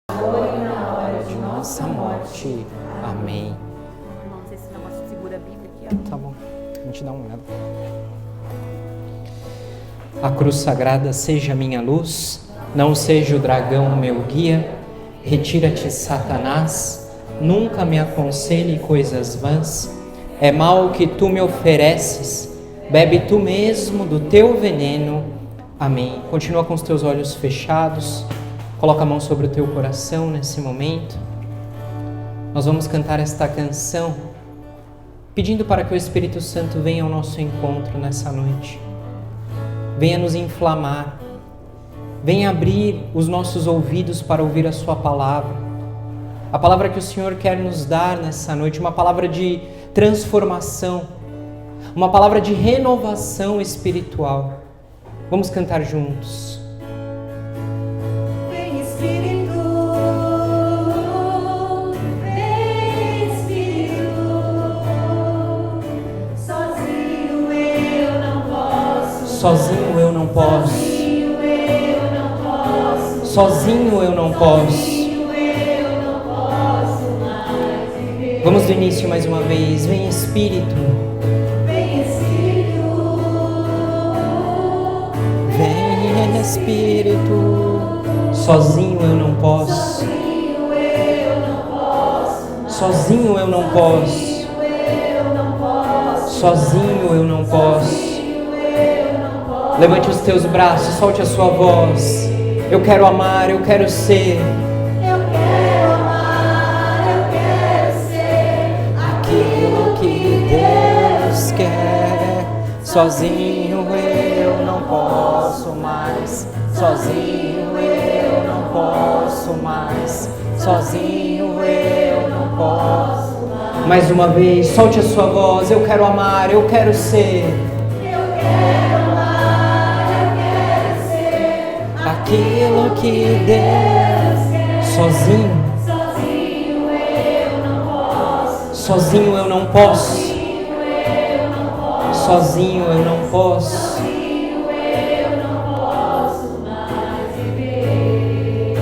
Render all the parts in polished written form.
agora e na hora de nossa morte. Amém. Irmão, não sei se esse negócio segura a Bíblia aqui, ó. Tá bom, a gente dá uma olhada. A cruz sagrada seja minha luz, não seja o dragão meu guia. Retira-te, Satanás, nunca me aconselhe coisas vãs. É mal que tu me ofereces, bebe tu mesmo do teu veneno. Amém. Continua com os teus olhos fechados, coloca a mão sobre o teu coração nesse momento. Nós vamos cantar esta canção, pedindo para que o Espírito Santo venha ao nosso encontro nessa noite. Venha nos inflamar, venha abrir os nossos ouvidos para ouvir a sua palavra. A palavra que o Senhor quer nos dar nessa noite, uma palavra de transformação, uma palavra de renovação espiritual. Vamos cantar juntos. Vem Espírito, vem Espírito, sozinho eu não posso, Sozinho eu não posso, sozinho eu não posso, sozinho eu não posso. sozinho eu não posso mais viver. Vamos do início mais uma vez. Vem Espírito, Vem Espírito, vem Espírito. Sozinho eu não posso, sozinho eu não posso, sozinho eu não posso, sozinho eu não posso, sozinho eu não posso. sozinho eu não posso. Levante os teus braços, solte a sua voz. Eu quero amar, eu quero ser Eu quero amar, eu quero ser aquilo que Deus quer. Sozinho eu não posso mais, sozinho eu não posso mais, sozinho eu não posso mais. Mais uma vez, solte a sua voz. Eu quero amar, eu quero ser Eu quero amar, eu quero ser aquilo que Deus quer. Sozinho, sozinho eu não posso, sozinho eu não posso, sozinho eu não posso, sozinho eu não posso. sozinho eu não posso mais viver.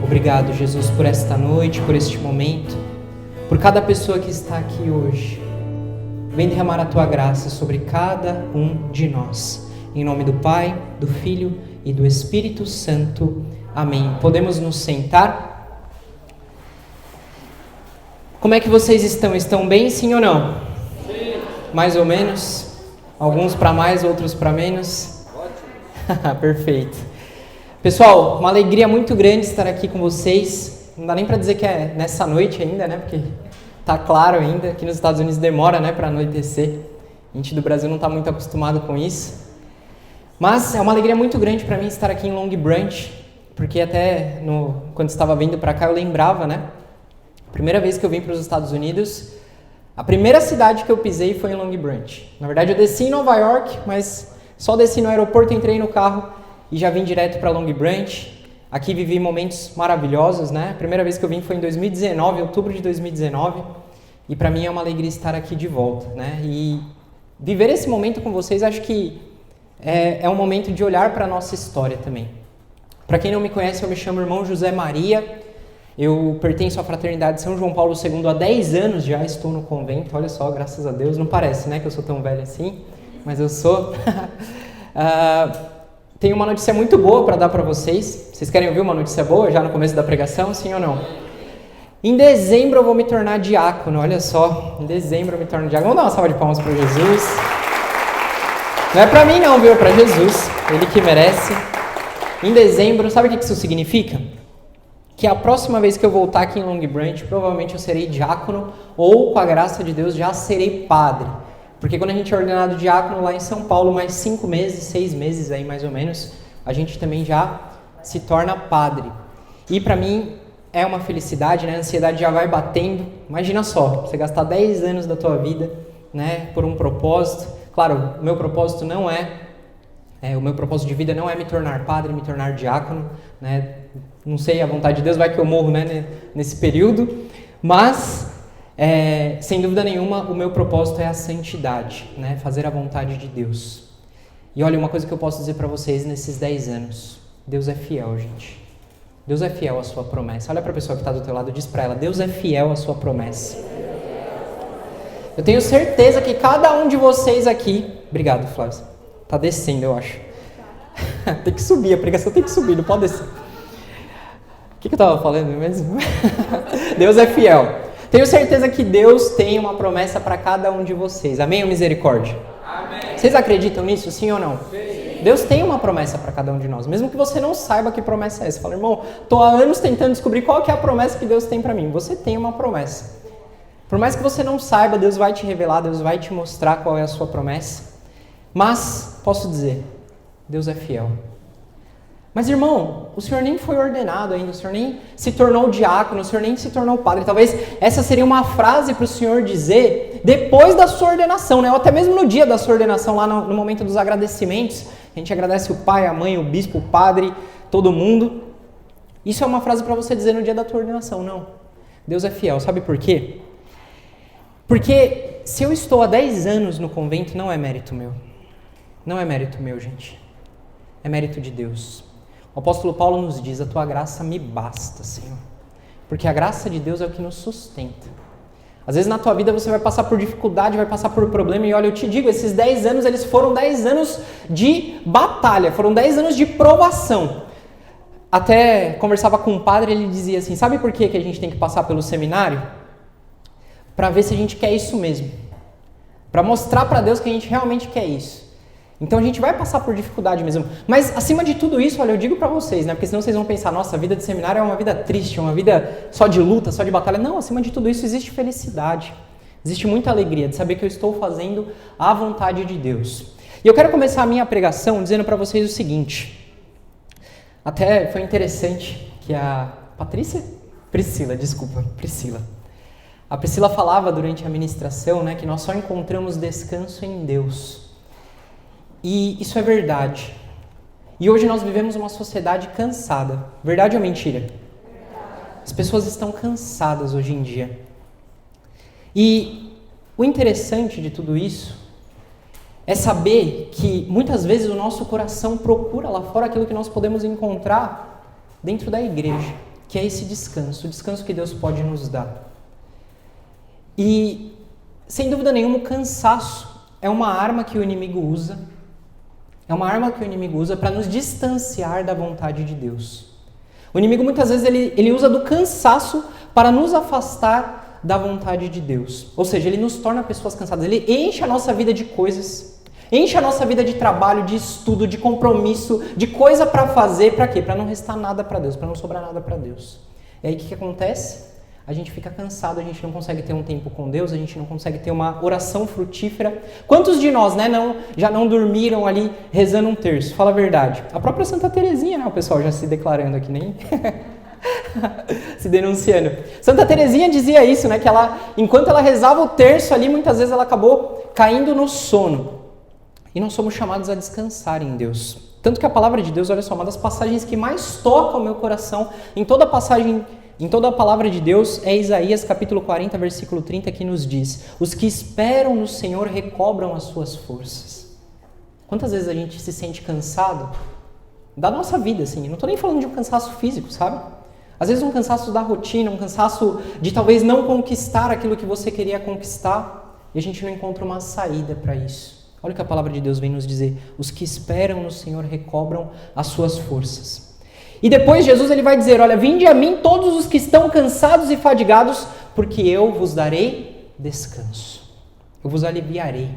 Obrigado, Jesus, por esta noite, por este momento, por cada pessoa que está aqui hoje. Vem derramar a Tua graça sobre cada um de nós. Em nome do Pai, do Filho e do Espírito Santo. Amém. Podemos nos sentar? Como é que vocês estão? Estão bem, sim ou não? Sim. Mais ou menos? Alguns para mais, outros para menos? Ótimo. Perfeito. Pessoal, uma alegria muito grande estar aqui com vocês. Não dá nem para dizer que é nessa noite ainda, né? Porque tá claro ainda. Aqui nos Estados Unidos demora, né, para anoitecer. A gente do Brasil não está muito acostumado com isso. Mas é uma alegria muito grande para mim estar aqui em Long Branch, porque até quando estava vindo para cá eu lembrava, né? A primeira vez que eu vim para os Estados Unidos, a primeira cidade que eu pisei foi em Long Branch. Na verdade eu desci em Nova York, mas só desci no aeroporto, entrei no carro e já vim direto para Long Branch. Aqui vivi momentos maravilhosos, né? A primeira vez que eu vim foi em 2019, outubro de 2019, e para mim é uma alegria estar aqui de volta, né? E viver esse momento com vocês, acho que é um momento de olhar para a nossa história também. Para quem não me conhece, eu me chamo irmão José Maria, eu pertenço à Fraternidade São João Paulo II há 10 anos já, estou no convento, olha só, graças a Deus, não parece, né, que eu sou tão velho assim, mas eu sou. Tenho uma notícia muito boa para dar para vocês. Vocês querem ouvir uma notícia boa já no começo da pregação, sim ou não? Em dezembro eu vou me tornar diácono, olha só, em dezembro eu me torno diácono. Vamos dar uma salva de palmas para Jesus. Não é para mim não, viu? É para Jesus, Ele que merece. Em dezembro, sabe o que isso significa? Que a próxima vez que eu voltar aqui em Long Branch, provavelmente eu serei diácono ou, com a graça de Deus, já serei padre. Porque quando a gente é ordenado diácono lá em São Paulo, mais 5 meses, 6 meses aí mais ou menos, a gente também já se torna padre. E para mim é uma felicidade, né? A ansiedade já vai batendo. Imagina só, você gastar 10 anos da tua vida, né, por um propósito. Claro, o meu propósito não o meu propósito de vida não é me tornar padre, me tornar diácono, né? Não sei, a vontade de Deus, vai que eu morro, né, nesse período, mas sem dúvida nenhuma o meu propósito é a santidade, né? Fazer a vontade de Deus. E olha, uma coisa que eu posso dizer para vocês nesses 10 anos, Deus é fiel, gente. Deus é fiel à sua promessa. Olha para a pessoa que está do teu lado e diz para ela, Deus é fiel à sua promessa. Eu tenho certeza que cada um de vocês aqui... Obrigado, Flávio. Tá descendo, eu acho. Tem que subir, a pregação tem que subir, não pode descer. O que eu estava falando mesmo? Deus é fiel. Tenho certeza que Deus tem uma promessa para cada um de vocês. Amém ou misericórdia? Amém. Vocês acreditam nisso, sim ou não? Sim. Deus tem uma promessa para cada um de nós. Mesmo que você não saiba que promessa é essa. Você fala, irmão, estou há anos tentando descobrir qual que é a promessa que Deus tem para mim. Você tem uma promessa. Por mais que você não saiba, Deus vai te revelar, Deus vai te mostrar qual é a sua promessa. Mas, posso dizer, Deus é fiel. Mas, irmão, o senhor nem foi ordenado ainda, o senhor nem se tornou diácono, o senhor nem se tornou padre. Talvez essa seria uma frase para o senhor dizer depois da sua ordenação, né? Ou até mesmo no dia da sua ordenação, lá no momento dos agradecimentos. A gente agradece o pai, a mãe, o bispo, o padre, todo mundo. Isso é uma frase para você dizer no dia da tua ordenação. Não, Deus é fiel. Sabe por quê? Porque se eu estou há 10 anos no convento, não é mérito meu. Não é mérito meu, gente. É mérito de Deus. O apóstolo Paulo nos diz, a tua graça me basta, Senhor. Porque a graça de Deus é o que nos sustenta. Às vezes na tua vida você vai passar por dificuldade, vai passar por problema. E olha, eu te digo, esses 10 anos, eles foram 10 anos de batalha. Foram 10 anos de provação. Até conversava com um padre, ele dizia assim, sabe por que a gente tem que passar pelo seminário? Para ver se a gente quer isso mesmo. Para mostrar para Deus que a gente realmente quer isso. Então a gente vai passar por dificuldade mesmo. Mas acima de tudo isso, olha, eu digo para vocês, né? Porque senão vocês vão pensar, nossa, a vida de seminário é uma vida triste, uma vida só de luta, só de batalha. Não, acima de tudo isso existe felicidade. Existe muita alegria de saber que eu estou fazendo a vontade de Deus. E eu quero começar a minha pregação dizendo para vocês o seguinte. Até foi interessante que a Priscila. A Priscila falava durante a ministração, né, que nós só encontramos descanso em Deus. E isso é verdade. E hoje nós vivemos uma sociedade cansada. Verdade ou mentira? As pessoas estão cansadas hoje em dia. E o interessante de tudo isso é saber que muitas vezes o nosso coração procura lá fora aquilo que nós podemos encontrar dentro da igreja, que é esse descanso, o descanso que Deus pode nos dar. E, sem dúvida nenhuma, o cansaço é uma arma que o inimigo usa. É uma arma que o inimigo usa para nos distanciar da vontade de Deus. O inimigo, muitas vezes, ele usa do cansaço para nos afastar da vontade de Deus. Ou seja, ele nos torna pessoas cansadas. Ele enche a nossa vida de coisas. Enche a nossa vida de trabalho, de estudo, de compromisso, de coisa para fazer. Para quê? Para não restar nada para Deus, para não sobrar nada para Deus. E aí, o que acontece? A gente fica cansado, a gente não consegue ter um tempo com Deus, a gente não consegue ter uma oração frutífera. Quantos de nós, né, já não dormiram ali rezando um terço? Fala a verdade. A própria Santa Teresinha, né, o pessoal já se declarando aqui, nem se denunciando. Santa Teresinha dizia isso, né, que ela, enquanto ela rezava o terço ali, muitas vezes ela acabou caindo no sono. E nós somos chamados a descansar em Deus. Tanto que a palavra de Deus, olha só, uma das passagens que mais toca o meu coração, em toda a palavra de Deus, é Isaías capítulo 40, versículo 30, que nos diz: os que esperam no Senhor recobram as suas forças. Quantas vezes a gente se sente cansado da nossa vida, assim? Não estou nem falando de um cansaço físico, sabe? Às vezes um cansaço da rotina, um cansaço de talvez não conquistar aquilo que você queria conquistar, e a gente não encontra uma saída para isso. Olha o que a palavra de Deus vem nos dizer: os que esperam no Senhor recobram as suas forças. E depois Jesus ele vai dizer, olha, vinde a mim todos os que estão cansados e fadigados, porque eu vos darei descanso. Eu vos aliviarei.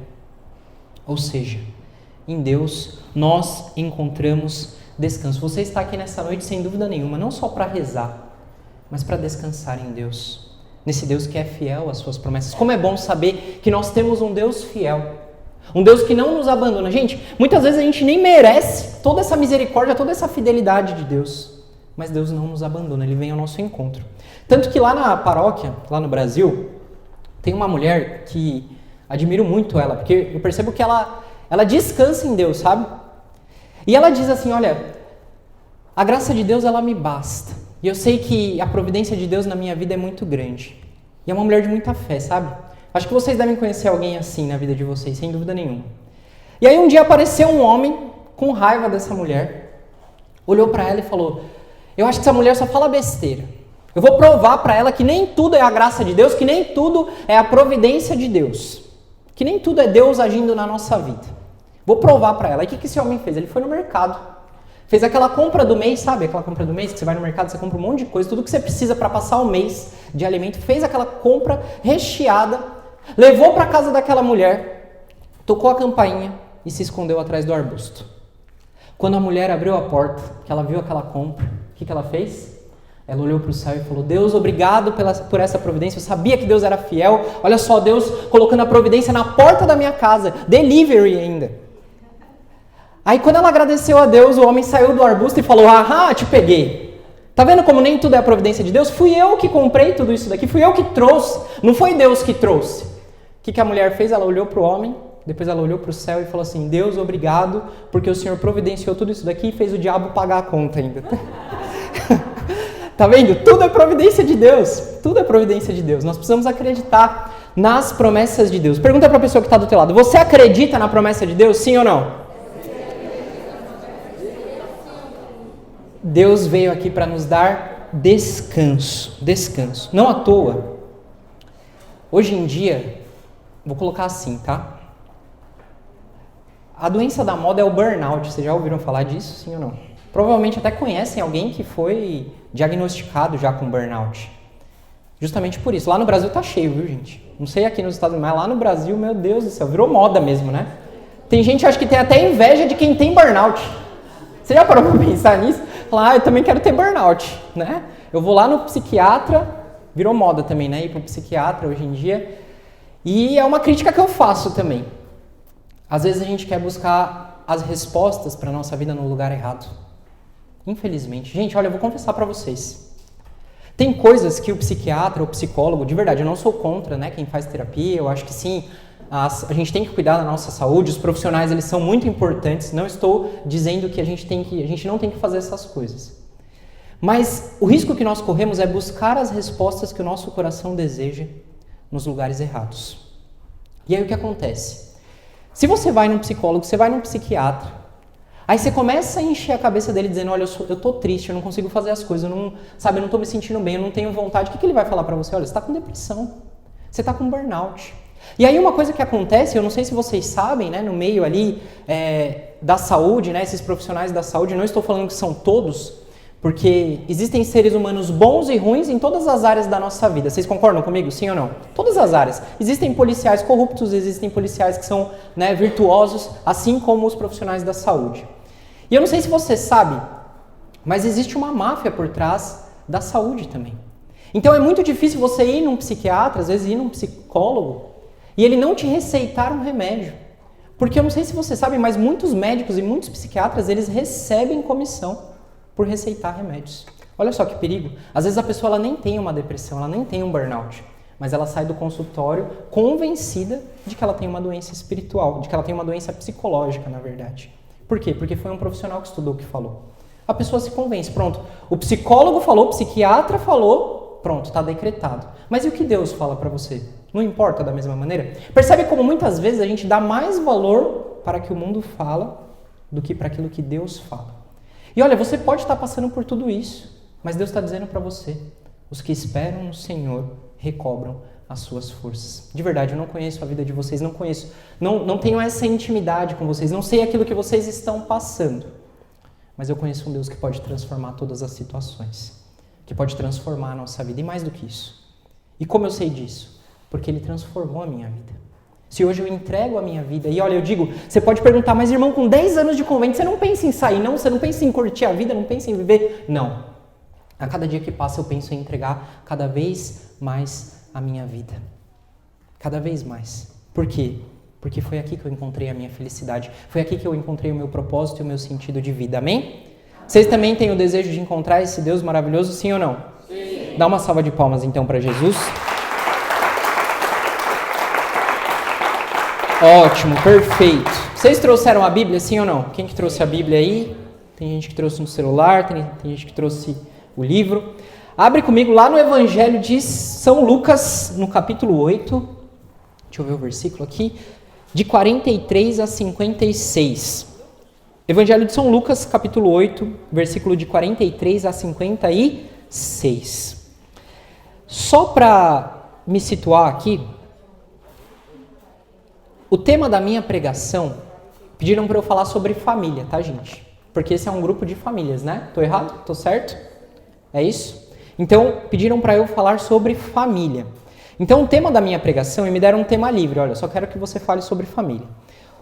Ou seja, em Deus nós encontramos descanso. Você está aqui nessa noite sem dúvida nenhuma, não só para rezar, mas para descansar em Deus. Nesse Deus que é fiel às suas promessas. Como é bom saber que nós temos um Deus fiel. Um Deus que não nos abandona. Gente, muitas vezes a gente nem merece toda essa misericórdia, toda essa fidelidade de Deus. Mas Deus não nos abandona, Ele vem ao nosso encontro. Tanto que lá na paróquia, lá no Brasil, tem uma mulher que admiro muito ela, porque eu percebo que ela descansa em Deus, sabe? E ela diz assim, olha, a graça de Deus ela me basta. E eu sei que a providência de Deus na minha vida é muito grande. E é uma mulher de muita fé, sabe? Acho que vocês devem conhecer alguém assim na vida de vocês, sem dúvida nenhuma. E aí um dia apareceu um homem com raiva dessa mulher, olhou para ela e falou, Eu acho que essa mulher só fala besteira. Eu vou provar para ela que nem tudo é a graça de Deus, que nem tudo é a providência de Deus. Que nem tudo é Deus agindo na nossa vida. Vou provar para ela. E o que esse homem fez? Ele foi no mercado. Fez aquela compra do mês, sabe? Aquela compra do mês que você vai no mercado, você compra um monte de coisa, tudo que você precisa para passar o mês de alimento. Fez aquela compra recheada, levou para casa daquela mulher, tocou a campainha e se escondeu atrás do arbusto. Quando a mulher abriu a porta, que ela viu aquela compra, o que ela fez? Ela olhou para o céu e falou: Deus, obrigado por essa providência. Eu sabia que Deus era fiel. Olha só, Deus colocando a providência na porta da minha casa. Delivery ainda. Aí quando ela agradeceu a Deus, o homem saiu do arbusto e falou: ahá, te peguei. Tá vendo como nem tudo é a providência de Deus? Fui eu que comprei tudo isso daqui. Fui eu que trouxe. Não foi Deus que trouxe. O que a mulher fez? Ela olhou para o homem. Depois ela olhou para o céu e falou assim: Deus, obrigado, porque o Senhor providenciou tudo isso daqui e fez o diabo pagar a conta ainda. Tá vendo? Tudo é providência de Deus. Tudo é providência de Deus. Nós precisamos acreditar nas promessas de Deus. Pergunta para a pessoa que está do teu lado: você acredita na promessa de Deus? Sim ou não? Deus veio aqui para nos dar descanso. Descanso. Não à toa. Hoje em dia, vou colocar assim, tá? A doença da moda é o burnout. Vocês já ouviram falar disso? Sim ou não? Provavelmente até conhecem alguém que foi diagnosticado já com burnout. Justamente por isso. Lá no Brasil tá cheio, viu, gente? Não sei aqui nos Estados Unidos, mas lá no Brasil, meu Deus do céu, virou moda mesmo, né? Tem gente, acho que tem até inveja de quem tem burnout. Você já parou pra pensar nisso? Falar, eu também quero ter burnout, né? Eu vou lá no psiquiatra, virou moda também, né? Ir pro psiquiatra hoje em dia. E é uma crítica que eu faço também. Às vezes a gente quer buscar as respostas para nossa vida no lugar errado. Infelizmente. Gente, olha, eu vou confessar para vocês. Tem coisas que o psiquiatra ou psicólogo, de verdade, eu não sou contra, né, quem faz terapia, eu acho que sim, a gente tem que cuidar da nossa saúde, os profissionais, eles são muito importantes, não estou dizendo que a gente não tem que fazer essas coisas. Mas o risco que nós corremos é buscar as respostas que o nosso coração deseja nos lugares errados. E aí o que acontece? Se você vai num psicólogo, você vai num psiquiatra, aí você começa a encher a cabeça dele dizendo, olha, eu tô triste, eu não consigo fazer as coisas, eu não tô me sentindo bem, eu não tenho vontade. O que ele vai falar pra você? Olha, você tá com depressão, você tá com burnout. E aí uma coisa que acontece, eu não sei se vocês sabem, né, no meio ali da saúde, né, esses profissionais da saúde, não estou falando que são todos, porque existem seres humanos bons e ruins em todas as áreas da nossa vida. Vocês concordam comigo, sim ou não? Todas as áreas. Existem policiais corruptos, existem policiais que são, né, virtuosos, assim como os profissionais da saúde. E eu não sei se você sabe, mas existe uma máfia por trás da saúde também. Então é muito difícil você ir num psiquiatra, às vezes ir num psicólogo, e ele não te receitar um remédio. Porque eu não sei se você sabe, mas muitos médicos e muitos psiquiatras, eles recebem comissão por receitar remédios. Olha só que perigo. Às vezes a pessoa ela nem tem uma depressão, ela nem tem um burnout, mas ela sai do consultório convencida de que ela tem uma doença espiritual, de que ela tem uma doença psicológica, na verdade. Por quê? Porque foi um profissional que estudou que falou. A pessoa se convence, pronto. O psicólogo falou, o psiquiatra falou, pronto, está decretado. Mas e o que Deus fala para você? Não importa da mesma maneira? Percebe como muitas vezes a gente dá mais valor para o que o mundo fala do que para aquilo que Deus fala. E olha, você pode estar passando por tudo isso, mas Deus está dizendo para você, os que esperam no Senhor recobram as suas forças. De verdade, eu não conheço a vida de vocês, não tenho essa intimidade com vocês, não sei aquilo que vocês estão passando, mas eu conheço um Deus que pode transformar todas as situações, que pode transformar a nossa vida, e mais do que isso. E como eu sei disso? Porque Ele transformou a minha vida. Se hoje eu entrego a minha vida, e olha, eu digo, você pode perguntar, mas irmão, com 10 anos de convento, você não pensa em sair, não? Você não pensa em curtir a vida, não pensa em viver? Não. A cada dia que passa eu penso em entregar cada vez mais a minha vida. Cada vez mais. Por quê? Porque foi aqui que eu encontrei a minha felicidade. Foi aqui que eu encontrei o meu propósito e o meu sentido de vida. Amém? Vocês também têm o desejo de encontrar esse Deus maravilhoso, sim ou não? Sim. Dá uma salva de palmas então para Jesus. Ótimo, perfeito. Vocês trouxeram a Bíblia, sim ou não? Quem que trouxe a Bíblia aí? Tem gente que trouxe no celular, tem gente que trouxe o livro. Abre comigo lá no Evangelho de São Lucas, no capítulo 8. Deixa eu ver o versículo aqui. De 43 a 56. Evangelho de São Lucas, capítulo 8, versículo de 43 a 56. Só para me situar aqui, o tema da minha pregação, pediram para eu falar sobre família, tá, gente? Porque esse é um grupo de famílias, né? Tô errado? Tô certo? É isso? Então, pediram para eu falar sobre família. Então, o tema da minha pregação, e me deram um tema livre, olha, só quero que você fale sobre família.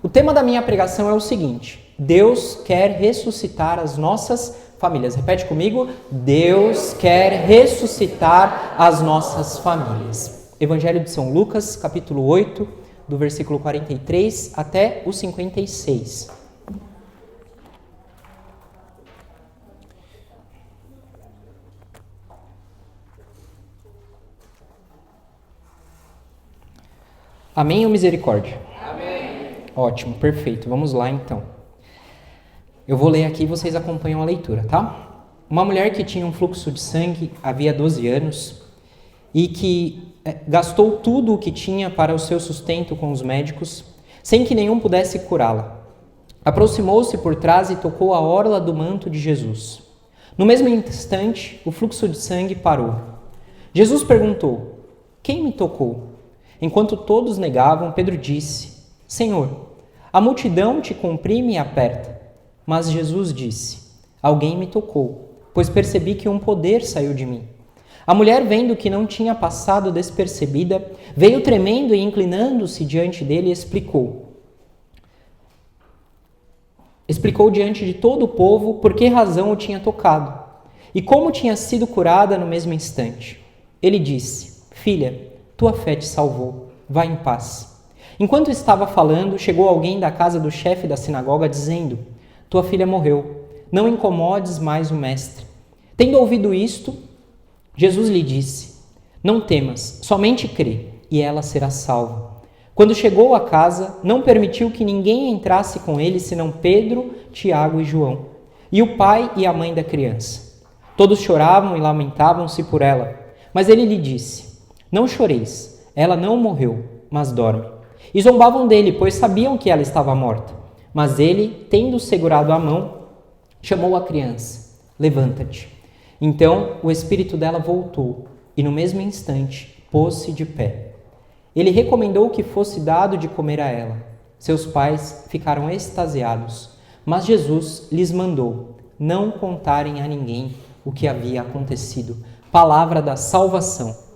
O tema da minha pregação é o seguinte: Deus quer ressuscitar as nossas famílias. Repete comigo: Deus quer ressuscitar as nossas famílias. Evangelho de São Lucas, capítulo 8, do versículo 43 até o 56. Amém ou misericórdia? Amém. Ótimo, perfeito. Vamos lá então. Eu vou ler aqui e vocês acompanham a leitura, tá? Uma mulher que tinha um fluxo de sangue havia 12 anos e que gastou tudo o que tinha para o seu sustento com os médicos, sem que nenhum pudesse curá-la. Aproximou-se por trás e tocou a orla do manto de Jesus. No mesmo instante, o fluxo de sangue parou. Jesus perguntou: quem me tocou? Enquanto todos negavam, Pedro disse: Senhor, a multidão te comprime e aperta. Mas Jesus disse: alguém me tocou, pois percebi que um poder saiu de mim. A mulher, vendo que não tinha passado despercebida, veio tremendo e inclinando-se diante dele, explicou diante de todo o povo por que razão o tinha tocado e como tinha sido curada no mesmo instante. Ele disse: filha, tua fé te salvou, vá em paz. Enquanto estava falando, chegou alguém da casa do chefe da sinagoga dizendo: tua filha morreu, não incomodes mais o mestre. Tendo ouvido isto, Jesus lhe disse: não temas, somente crê, e ela será salva. Quando chegou a casa, não permitiu que ninguém entrasse com ele, senão Pedro, Tiago e João, e o pai e a mãe da criança. Todos choravam e lamentavam-se por ela, mas ele lhe disse: não choreis, ela não morreu, mas dorme. E zombavam dele, pois sabiam que ela estava morta. Mas ele, tendo segurado a mão, chamou a criança: levanta-te. Então o espírito dela voltou, e no mesmo instante pôs-se de pé. Ele recomendou que fosse dado de comer a ela. Seus pais ficaram extasiados, mas Jesus lhes mandou não contarem a ninguém o que havia acontecido. Palavra da salvação.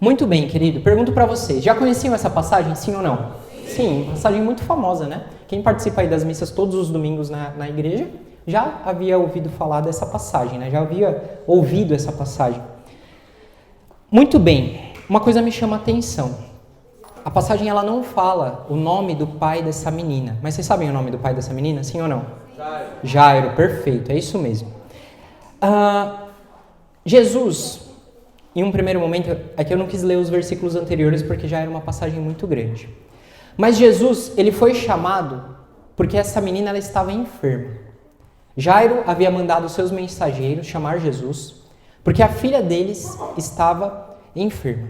Muito bem, querido. Pergunto para vocês, já conheciam essa passagem, sim ou não? Sim, passagem muito famosa, né? Quem participa aí das missas todos os domingos na igreja já havia ouvido falar dessa passagem, né? Já havia ouvido essa passagem. Muito bem, uma coisa me chama a atenção. A passagem ela não fala o nome do pai dessa menina. Mas vocês sabem o nome do pai dessa menina, sim ou não? Jairo, perfeito, é isso mesmo. Jesus, em um primeiro momento, é que eu não quis ler os versículos anteriores porque já era uma passagem muito grande. Mas Jesus, ele foi chamado porque essa menina ela estava enferma. Jairo havia mandado seus mensageiros chamar Jesus porque a filha deles estava enferma.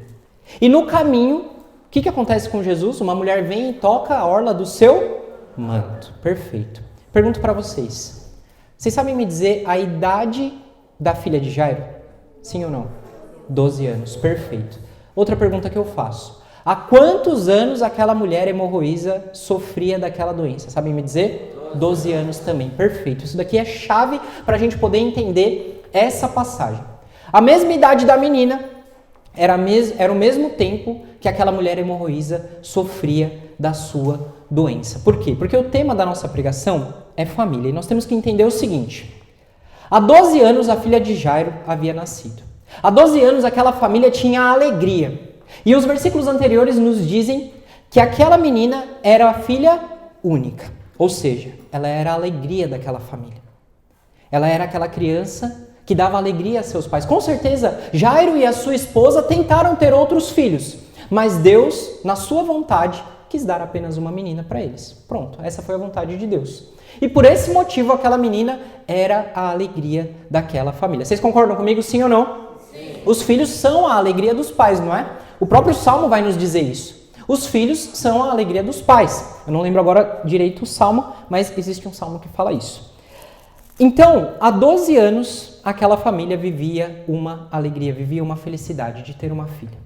E no caminho, o que acontece com Jesus? Uma mulher vem e toca a orla do seu manto. Perfeito. Pergunto para vocês. Vocês sabem me dizer a idade da filha de Jairo? Sim ou não? 12 anos. Perfeito. Outra pergunta que eu faço. Há quantos anos aquela mulher hemorroísa sofria daquela doença? Sabem me dizer? 12 anos também. Perfeito. Isso daqui é chave para a gente poder entender essa passagem. A mesma idade da menina era o mesmo tempo que aquela mulher hemorroísa sofria da sua doença. Por quê? Porque o tema da nossa pregação é família. E nós temos que entender o seguinte. Há 12 anos a filha de Jairo havia nascido. Há 12 anos aquela família tinha alegria. E os versículos anteriores nos dizem que aquela menina era a filha única. Ou seja, ela era a alegria daquela família. Ela era aquela criança que dava alegria a seus pais. Com certeza, Jairo e a sua esposa tentaram ter outros filhos, mas Deus, na sua vontade, quis dar apenas uma menina para eles. Pronto, essa foi a vontade de Deus. E por esse motivo, aquela menina era a alegria daquela família. Vocês concordam comigo, sim ou não? Sim. Os filhos são a alegria dos pais, não é? O próprio Salmo vai nos dizer isso. os filhos são a alegria dos pais. Eu não lembro agora direito o salmo, mas existe um salmo que fala isso. Então, há 12 anos, aquela família vivia uma alegria, vivia uma felicidade de ter uma filha.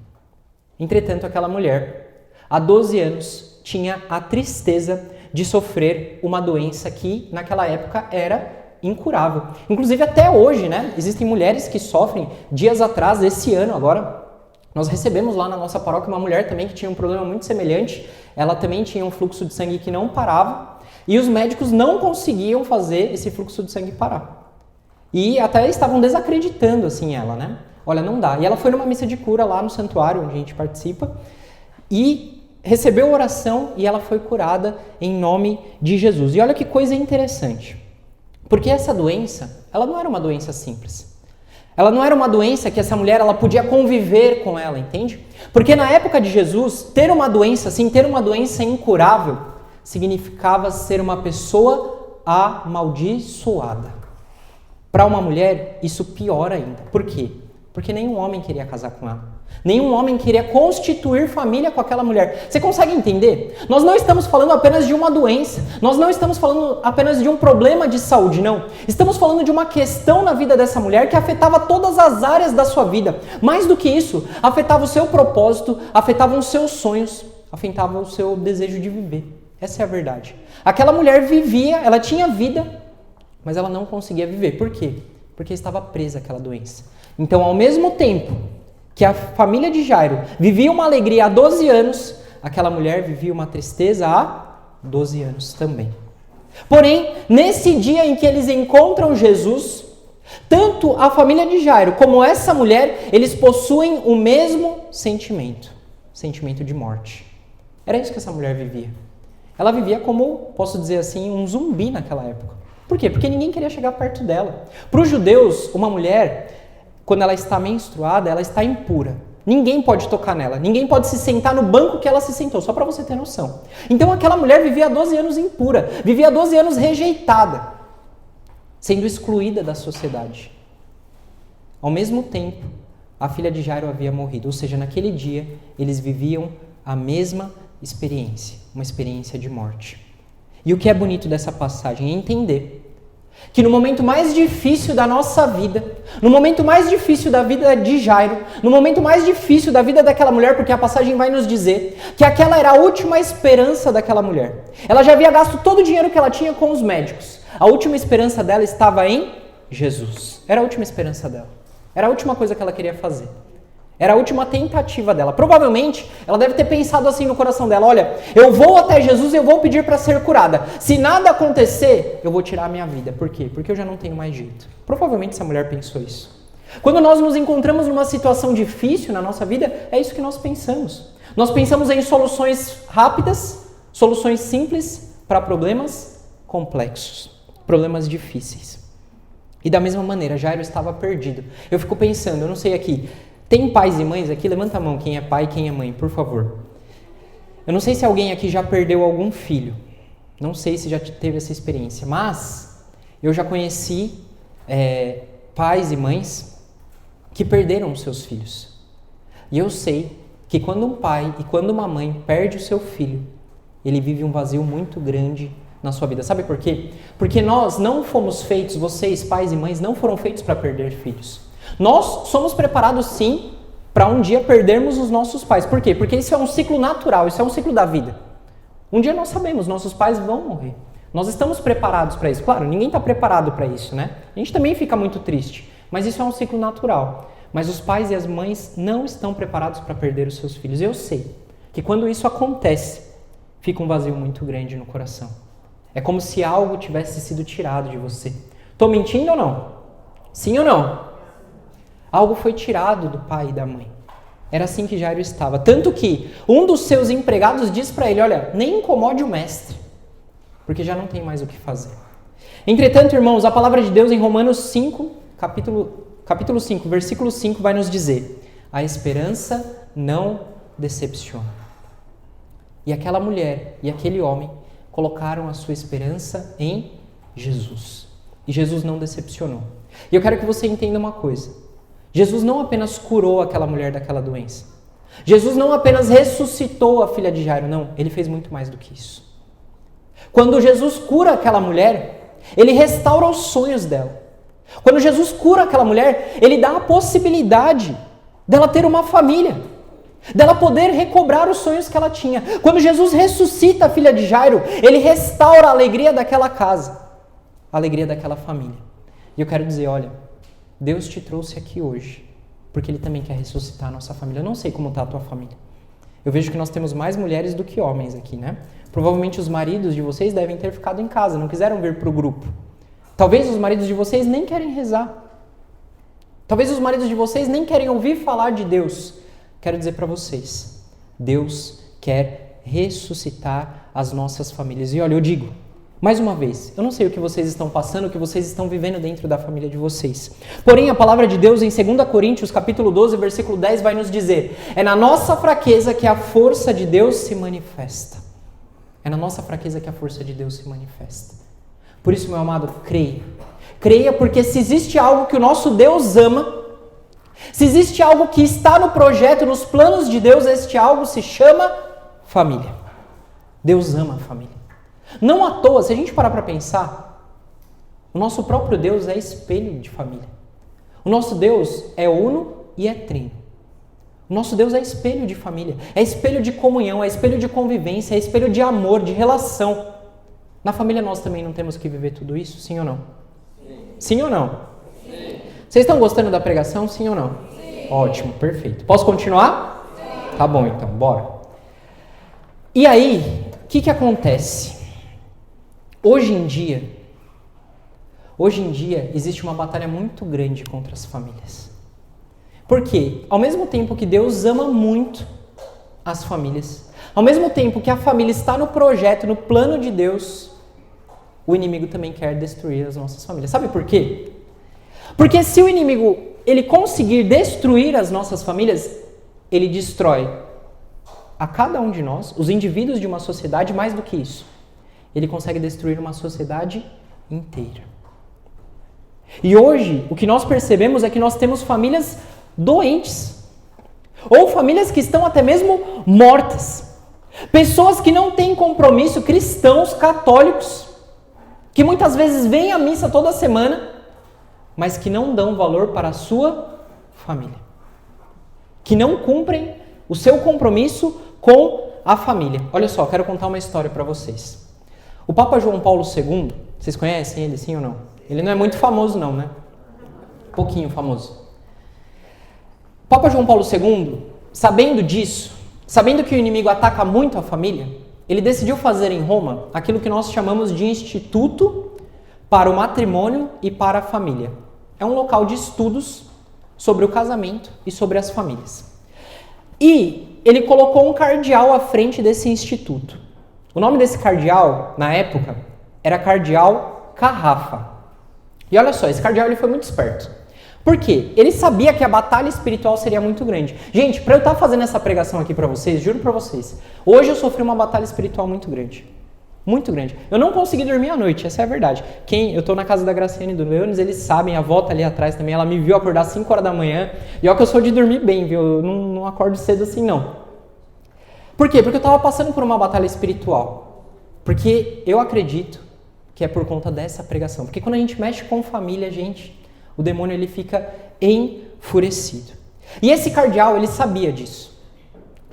Entretanto, aquela mulher, há 12 anos, tinha a tristeza de sofrer uma doença que, naquela época, era incurável. Inclusive, até hoje, né? Existem mulheres que sofrem. Dias atrás, esse ano agora, nós recebemos lá na nossa paróquia uma mulher também que tinha um problema muito semelhante. Ela também tinha um fluxo de sangue que não parava. E os médicos não conseguiam fazer esse fluxo de sangue parar. E até estavam desacreditando, assim, ela, né? Olha, não dá. E ela foi numa missa de cura lá no santuário, onde a gente participa, e recebeu oração e ela foi curada em nome de Jesus. E olha que coisa interessante. Porque essa doença, ela não era uma doença simples. Ela não era uma doença que essa mulher ela podia conviver com ela, entende? Porque na época de Jesus, ter uma doença assim, ter uma doença incurável, significava ser uma pessoa amaldiçoada. Para uma mulher, isso pior ainda. Por quê? Porque nenhum homem queria casar com ela. Nenhum homem queria constituir família com aquela mulher. Você consegue entender? Nós não estamos falando apenas de uma doença. Nós não estamos falando apenas de um problema de saúde, não. Estamos falando de uma questão na vida dessa mulher que afetava todas as áreas da sua vida. Mais do que isso, afetava o seu propósito, afetava os seus sonhos, afetava o seu desejo de viver. Essa é a verdade. Aquela mulher vivia, ela tinha vida, mas ela não conseguia viver. Por quê? Porque estava presa àquela doença. Então, ao mesmo tempo que a família de Jairo vivia uma alegria há 12 anos, aquela mulher vivia uma tristeza há 12 anos também. Porém, nesse dia em que eles encontram Jesus, tanto a família de Jairo como essa mulher, eles possuem o mesmo sentimento de morte. Era isso que essa mulher vivia. Ela vivia como, posso dizer assim, um zumbi naquela época. Por quê? Porque ninguém queria chegar perto dela. Para os judeus, uma mulher, quando ela está menstruada, ela está impura. Ninguém pode tocar nela. Ninguém pode se sentar no banco que ela se sentou, só para você ter noção. Então aquela mulher vivia 12 anos impura, vivia 12 anos rejeitada, sendo excluída da sociedade. Ao mesmo tempo, a filha de Jairo havia morrido. Ou seja, naquele dia, eles viviam a mesma experiência, uma experiência de morte. E o que é bonito dessa passagem é entender que no momento mais difícil da nossa vida, no momento mais difícil da vida de Jairo, no momento mais difícil da vida daquela mulher, porque a passagem vai nos dizer que aquela era a última esperança daquela mulher. Ela já havia gasto todo o dinheiro que ela tinha com os médicos. A última esperança dela estava em Jesus. Era a última esperança dela. Era a última coisa que ela queria fazer. Era a última tentativa dela. Provavelmente, ela deve ter pensado assim no coração dela: olha, eu vou até Jesus e eu vou pedir para ser curada. Se nada acontecer, eu vou tirar a minha vida. Por quê? Porque eu já não tenho mais jeito. Provavelmente essa mulher pensou isso. Quando nós nos encontramos numa situação difícil na nossa vida, é isso que nós pensamos. Nós pensamos em soluções rápidas, soluções simples para problemas complexos, problemas difíceis. E da mesma maneira, Jairo estava perdido. Eu fico pensando, eu não sei aqui, tem pais e mães aqui? Levanta a mão quem é pai e quem é mãe, por favor. Eu não sei se alguém aqui já perdeu algum filho. Não sei se já teve essa experiência, mas eu já conheci pais e mães que perderam os seus filhos. E eu sei que quando um pai e quando uma mãe perde o seu filho, ele vive um vazio muito grande na sua vida. Sabe por quê? Porque nós não fomos feitos, vocês, pais e mães, não foram feitos para perder filhos. Nós somos preparados sim para um dia perdermos os nossos pais. Por quê? Porque isso é um ciclo natural, isso é um ciclo da vida. Um dia nós sabemos, nossos pais vão morrer. Nós estamos preparados para isso. Claro, ninguém está preparado para isso, né? A gente também fica muito triste, mas isso é um ciclo natural. Mas os pais e as mães não estão preparados para perder os seus filhos. Eu sei que quando isso acontece, fica um vazio muito grande no coração. É como se algo tivesse sido tirado de você. Estou mentindo ou não? Sim ou não? Algo foi tirado do pai e da mãe. Era assim que Jairo estava. Tanto que um dos seus empregados diz para ele: olha, nem incomode o mestre, porque já não tem mais o que fazer. Entretanto, irmãos, a palavra de Deus em Romanos 5, capítulo 5, versículo 5, vai nos dizer: a esperança não decepciona. E aquela mulher e aquele homem colocaram a sua esperança em Jesus. E Jesus não decepcionou. E eu quero que você entenda uma coisa. Jesus não apenas curou aquela mulher daquela doença, Jesus não apenas ressuscitou a filha de Jairo, não, ele fez muito mais do que isso. Quando Jesus cura aquela mulher, ele restaura os sonhos dela. Quando Jesus cura aquela mulher, ele dá a possibilidade dela ter uma família, dela poder recobrar os sonhos que ela tinha. Quando Jesus ressuscita a filha de Jairo, ele restaura a alegria daquela casa, a alegria daquela família. E eu quero dizer, olha, Deus te trouxe aqui hoje, porque Ele também quer ressuscitar a nossa família. Eu não sei como está a tua família. Eu vejo que nós temos mais mulheres do que homens aqui, né? Provavelmente os maridos de vocês devem ter ficado em casa, não quiseram vir para o grupo. Talvez os maridos de vocês nem querem rezar. Talvez os maridos de vocês nem querem ouvir falar de Deus. Quero dizer para vocês, Deus quer ressuscitar as nossas famílias. E olha, eu digo, mais uma vez, eu não sei o que vocês estão passando, o que vocês estão vivendo dentro da família de vocês. Porém, a palavra de Deus em 2 Coríntios, capítulo 12, versículo 10, vai nos dizer: é na nossa fraqueza que a força de Deus se manifesta. É na nossa fraqueza que a força de Deus se manifesta. Por isso, meu amado, creia. Creia, porque se existe algo que o nosso Deus ama, se existe algo que está no projeto, nos planos de Deus, este algo se chama família. Deus ama a família. Não à toa, se a gente parar para pensar, o nosso próprio Deus é espelho de família. O nosso Deus é uno e é trino. O nosso Deus é espelho de família, é espelho de comunhão, é espelho de convivência, é espelho de amor, de relação. Na família nós também não temos que viver tudo isso, sim ou não? Sim, sim ou não? Sim. Vocês estão gostando da pregação, sim ou não? Sim. Ótimo, perfeito. Posso continuar? Sim. Tá bom então, bora. E aí, o que acontece? Hoje em dia, existe uma batalha muito grande contra as famílias. Por quê? Ao mesmo tempo que Deus ama muito as famílias, ao mesmo tempo que a família está no projeto, no plano de Deus, o inimigo também quer destruir as nossas famílias. Sabe por quê? Porque se o inimigo ele conseguir destruir as nossas famílias, ele destrói a cada um de nós, os indivíduos de uma sociedade, mais do que isso. Ele consegue destruir uma sociedade inteira. E hoje, o que nós percebemos é que nós temos famílias doentes. Ou famílias que estão até mesmo mortas. Pessoas que não têm compromisso, cristãos, católicos, que muitas vezes vêm à missa toda semana, mas que não dão valor para a sua família. Que não cumprem o seu compromisso com a família. Olha só, quero contar uma história para vocês. O Papa João Paulo II, vocês conhecem ele, sim ou não? Ele não é muito famoso não, né? Pouquinho famoso. O Papa João Paulo II, sabendo disso, sabendo que o inimigo ataca muito a família, ele decidiu fazer em Roma aquilo que nós chamamos de Instituto para o Matrimônio e para a Família. É um local de estudos sobre o casamento e sobre as famílias. E ele colocou um cardeal à frente desse instituto. O nome desse cardeal, na época, era Cardeal Carrafa. E olha só, esse cardeal ele foi muito esperto. Por quê? Ele sabia que a batalha espiritual seria muito grande. Gente, para eu estar fazendo essa pregação aqui para vocês, juro para vocês, hoje eu sofri uma batalha espiritual muito grande. Muito grande. Eu não consegui dormir à noite, essa é a verdade. Eu tô na casa da Graciane e do Leones, eles sabem, a avó tá ali atrás também, ela me viu acordar às 5 horas da manhã. E olha que eu sou de dormir bem, viu? Eu não acordo cedo assim, não. Por quê? Porque eu estava passando por uma batalha espiritual. Porque eu acredito que é por conta dessa pregação. Porque quando a gente mexe com família, gente, o demônio ele fica enfurecido. E esse cardeal, ele sabia disso.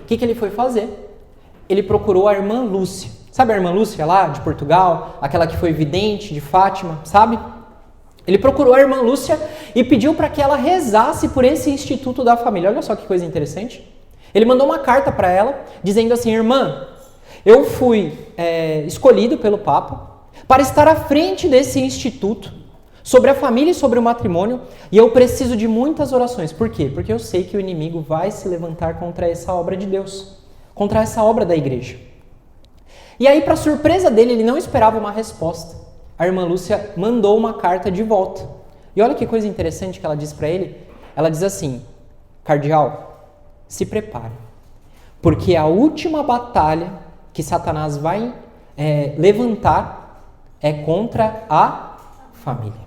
O que ele foi fazer? Ele procurou a irmã Lúcia. Sabe a irmã Lúcia lá de Portugal? Aquela que foi vidente de Fátima, sabe? Ele procurou a irmã Lúcia e pediu para que ela rezasse por esse Instituto da Família. Olha só que coisa interessante. Ele mandou uma carta para ela, dizendo assim: irmã, eu fui escolhido pelo Papa para estar à frente desse instituto sobre a família e sobre o matrimônio, e eu preciso de muitas orações. Por quê? Porque eu sei que o inimigo vai se levantar contra essa obra de Deus, contra essa obra da igreja. E aí, para surpresa dele, ele não esperava uma resposta. A irmã Lúcia mandou uma carta de volta. E olha que coisa interessante que ela diz para ele. Ela diz assim: cardeal, se prepare, porque a última batalha que Satanás vai levantar é contra a família.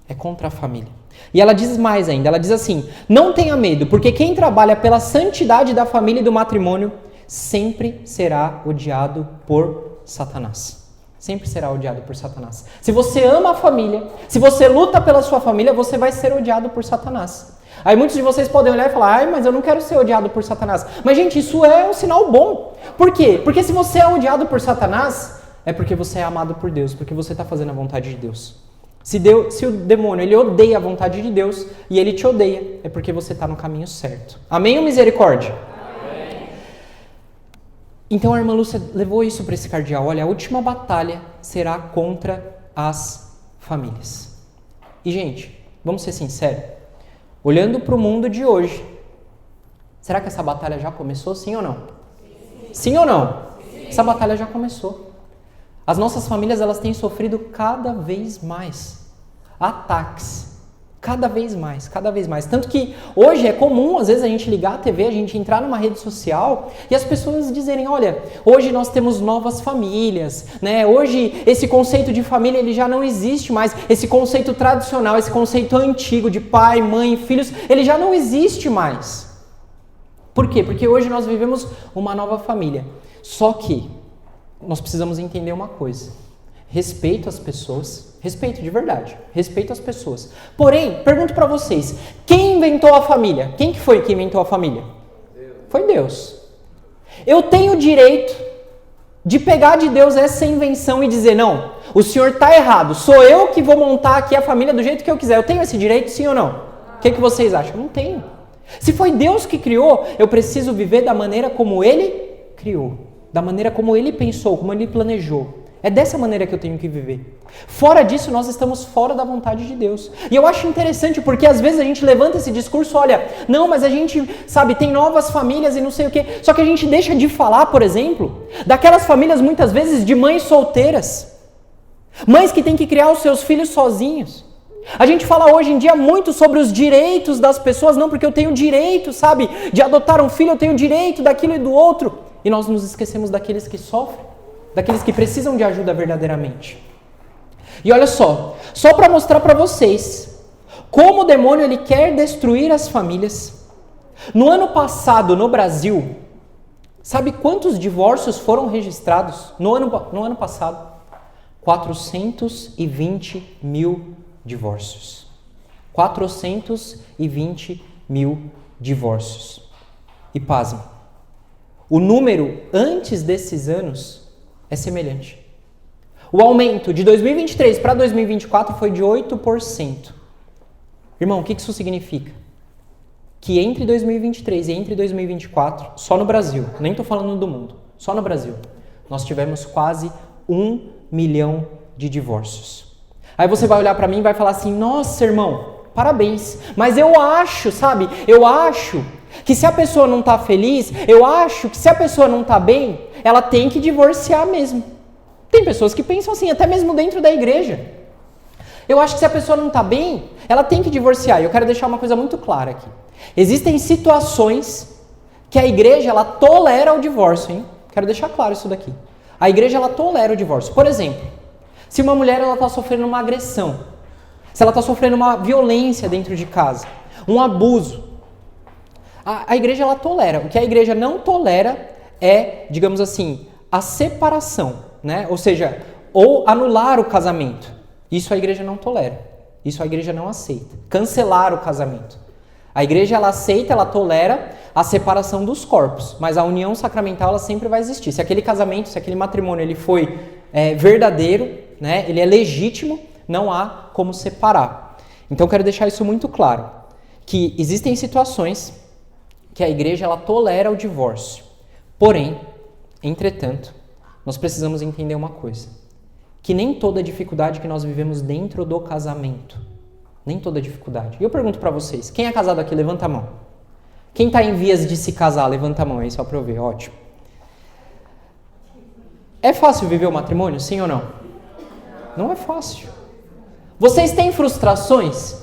É contra a família. E ela diz mais ainda, ela diz assim: não tenha medo, porque quem trabalha pela santidade da família e do matrimônio sempre será odiado por Satanás. Sempre será odiado por Satanás. Se você ama a família, se você luta pela sua família, você vai ser odiado por Satanás. Aí muitos de vocês podem olhar e falar: ai, mas eu não quero ser odiado por Satanás. Mas gente, isso é um sinal bom. Por quê? Porque se você é odiado por Satanás, é porque você é amado por Deus, porque você está fazendo a vontade de Deus. Se o demônio ele odeia a vontade de Deus e ele te odeia, é porque você está no caminho certo. Amém ou misericórdia? Amém. Então a irmã Lúcia levou isso para esse cardeal. Olha, a última batalha será contra as famílias. E gente, vamos ser sinceros. Olhando para o mundo de hoje, será que essa batalha já começou, sim ou não? Sim ou não? Sim. Essa batalha já começou. As nossas famílias, elas têm sofrido cada vez mais ataques. Cada vez mais, cada vez mais. Tanto que hoje é comum, às vezes, a gente ligar a TV, a gente entrar numa rede social e as pessoas dizerem: olha, hoje nós temos novas famílias, né? Hoje esse conceito de família ele já não existe mais. Esse conceito tradicional, esse conceito antigo de pai, mãe, filhos, ele já não existe mais. Por quê? Porque hoje nós vivemos uma nova família. Só que nós precisamos entender uma coisa: respeito às pessoas, respeito de verdade, respeito às pessoas. Porém, pergunto para vocês, quem inventou a família? Quem que foi que inventou a família? Deus. Foi Deus. Eu tenho o direito de pegar de Deus essa invenção e dizer: não, o senhor está errado, sou eu que vou montar aqui a família do jeito que eu quiser. Eu tenho esse direito, sim ou não? O que vocês acham? Eu não tenho. Se foi Deus que criou, eu preciso viver da maneira como Ele criou. Da maneira como Ele pensou, como Ele planejou. É dessa maneira que eu tenho que viver. Fora disso, nós estamos fora da vontade de Deus. E eu acho interessante porque às vezes a gente levanta esse discurso: olha, não, mas a gente, sabe, tem novas famílias e não sei o quê. Só que a gente deixa de falar, por exemplo, daquelas famílias muitas vezes de mães solteiras. Mães que têm que criar os seus filhos sozinhos. A gente fala hoje em dia muito sobre os direitos das pessoas. Não, porque eu tenho direito, sabe, de adotar um filho, eu tenho direito daquilo e do outro. E nós nos esquecemos daqueles que sofrem, daqueles que precisam de ajuda verdadeiramente. E olha só para mostrar para vocês como o demônio ele quer destruir as famílias. No ano passado, no Brasil, sabe quantos divórcios foram registrados no ano passado? 420 mil divórcios. 420 mil divórcios. E pasme, o número antes desses anos é semelhante. O aumento de 2023 para 2024 foi de 8%. Irmão, o que isso significa? Que entre 2023 e entre 2024, só no Brasil, nem estou falando do mundo, só no Brasil, nós tivemos quase 1 milhão de divórcios. Aí você vai olhar para mim e vai falar assim: nossa, irmão, parabéns, mas eu acho que se a pessoa não está feliz, eu acho que se a pessoa não está bem, ela tem que divorciar mesmo. Tem pessoas que pensam assim, até mesmo dentro da igreja. Eu acho que se a pessoa não está bem, ela tem que divorciar. E eu quero deixar uma coisa muito clara aqui. Existem situações que a igreja ela tolera o divórcio, hein? Quero deixar claro isso daqui. A igreja ela tolera o divórcio. Por exemplo, se uma mulher está sofrendo uma agressão, se ela está sofrendo uma violência dentro de casa, um abuso, a igreja ela tolera. O que a igreja não tolera é, digamos assim, a separação, né? Ou seja, ou anular o casamento. Isso a igreja não tolera. Isso a igreja não aceita. Cancelar o casamento. A igreja ela aceita, ela tolera a separação dos corpos, mas a união sacramental ela sempre vai existir. Se aquele casamento, se aquele matrimônio ele foi verdadeiro, né? Ele é legítimo, não há como separar. Então eu quero deixar isso muito claro, que existem situações que a igreja ela tolera o divórcio. Porém, entretanto, nós precisamos entender uma coisa, que nem toda dificuldade que nós vivemos dentro do casamento, nem toda dificuldade. E eu pergunto para vocês, quem é casado aqui, levanta a mão. Quem está em vias de se casar, levanta a mão aí só para eu ver, ótimo. É fácil viver o matrimônio, sim ou não? Não é fácil. Vocês têm frustrações?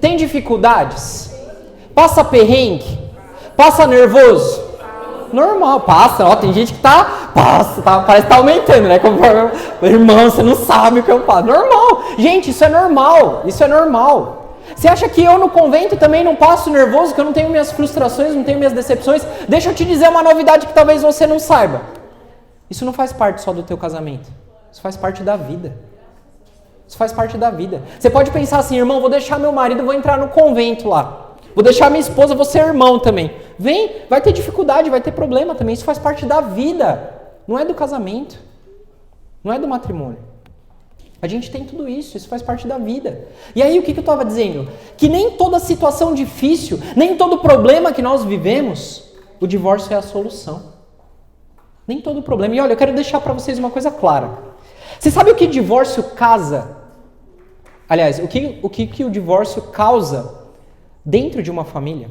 Têm dificuldades? Passa perrengue? Passa nervoso? Normal, passa. Ó, tem gente que parece que tá aumentando, né? Irmão, você não sabe o que eu faço. Normal. Gente, isso é normal. Isso é normal. Você acha que eu no convento também não passo nervoso, que eu não tenho minhas frustrações, não tenho minhas decepções? Deixa eu te dizer uma novidade que talvez você não saiba. Isso não faz parte só do teu casamento. Isso faz parte da vida. Isso faz parte da vida. Você pode pensar assim, irmão, vou deixar meu marido, vou entrar no convento lá. Vou deixar minha esposa, vou ser irmão também. Vem, vai ter dificuldade, vai ter problema também. Isso faz parte da vida. Não é do casamento. Não é do matrimônio. A gente tem tudo isso, isso faz parte da vida. E aí o que eu estava dizendo? Que nem toda situação difícil, nem todo problema que nós vivemos, o divórcio é a solução. Nem todo problema. E olha, eu quero deixar para vocês uma coisa clara. Você sabe o que divórcio causa? Aliás, o que o divórcio causa dentro de uma família?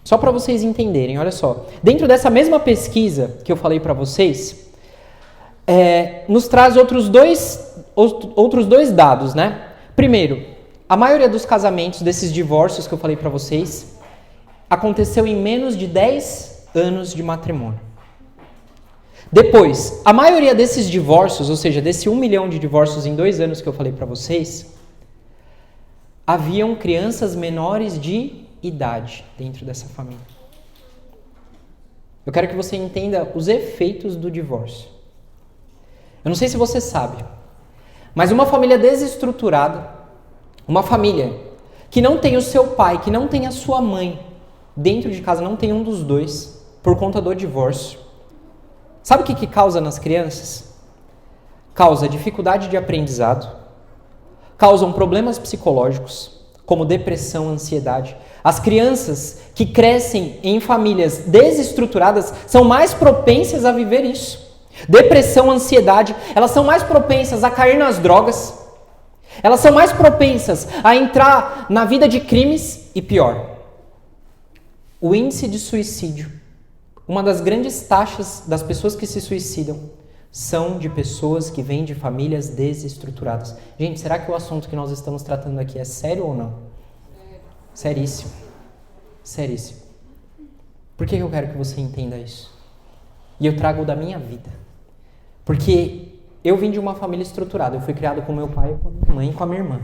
Só para vocês entenderem, olha só. Dentro dessa mesma pesquisa que eu falei para vocês, nos traz outros dois dados, né? Primeiro, a maioria dos casamentos, desses divórcios que eu falei para vocês, aconteceu em menos de 10 anos de matrimônio. Depois, a maioria desses divórcios, ou seja, desse 1 milhão de divórcios em 2 anos que eu falei para vocês, haviam crianças menores de idade dentro dessa família. Eu quero que você entenda os efeitos do divórcio. Eu não sei se você sabe, mas uma família desestruturada, uma família que não tem o seu pai, que não tem a sua mãe dentro de casa, não tem um dos dois, por conta do divórcio, sabe o que causa nas crianças? Causa dificuldade de aprendizado, causam problemas psicológicos, como depressão, ansiedade. As crianças que crescem em famílias desestruturadas são mais propensas a viver isso. Depressão, ansiedade, elas são mais propensas a cair nas drogas, elas são mais propensas a entrar na vida de crimes e pior, o índice de suicídio. Uma das grandes taxas das pessoas que se suicidam são de pessoas que vêm de famílias desestruturadas. Gente, será que o assunto que nós estamos tratando aqui é sério ou não? Seríssimo. Seríssimo. Por que eu quero que você entenda isso? E eu trago da minha vida. Porque eu vim de uma família estruturada. Eu fui criado com meu pai, com a minha mãe e com a minha irmã.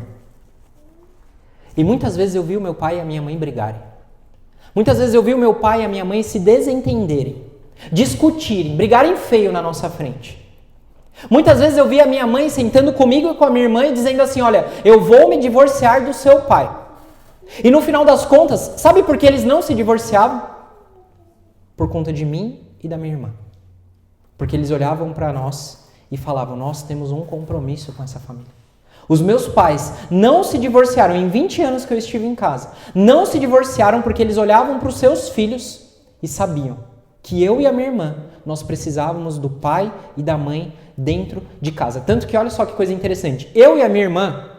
E muitas vezes eu vi o meu pai e a minha mãe brigarem. Muitas vezes eu vi o meu pai e a minha mãe se desentenderem, discutirem, brigarem feio na nossa frente. Muitas vezes eu vi a minha mãe sentando comigo e com a minha irmã e dizendo assim, olha, eu vou me divorciar do seu pai. E no final das contas, sabe por que eles não se divorciavam? Por conta de mim e da minha irmã. Porque eles olhavam para nós e falavam, nós temos um compromisso com essa família. Os meus pais não se divorciaram em 20 anos que eu estive em casa. Não se divorciaram porque eles olhavam para os seus filhos e sabiam que eu e a minha irmã, nós precisávamos do pai e da mãe dentro de casa. Tanto que olha só que coisa interessante. Eu e a minha irmã,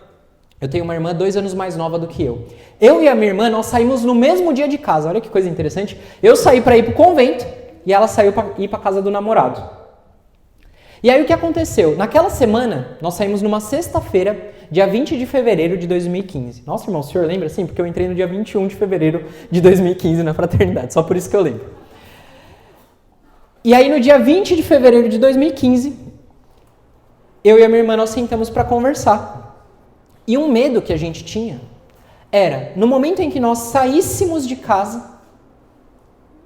eu tenho uma irmã 2 anos mais nova do que eu. Eu e a minha irmã, nós saímos no mesmo dia de casa. Olha que coisa interessante. Eu saí para ir para o convento e ela saiu para ir para a casa do namorado. E aí o que aconteceu? Naquela semana, nós saímos numa sexta-feira, dia 20 de fevereiro de 2015. Nossa, irmão, o senhor lembra assim? Porque eu entrei no dia 21 de fevereiro de 2015 na fraternidade, só por isso que eu lembro. E aí no dia 20 de fevereiro de 2015, eu e a minha irmã nós sentamos para conversar. E um medo que a gente tinha era, no momento em que nós saíssemos de casa,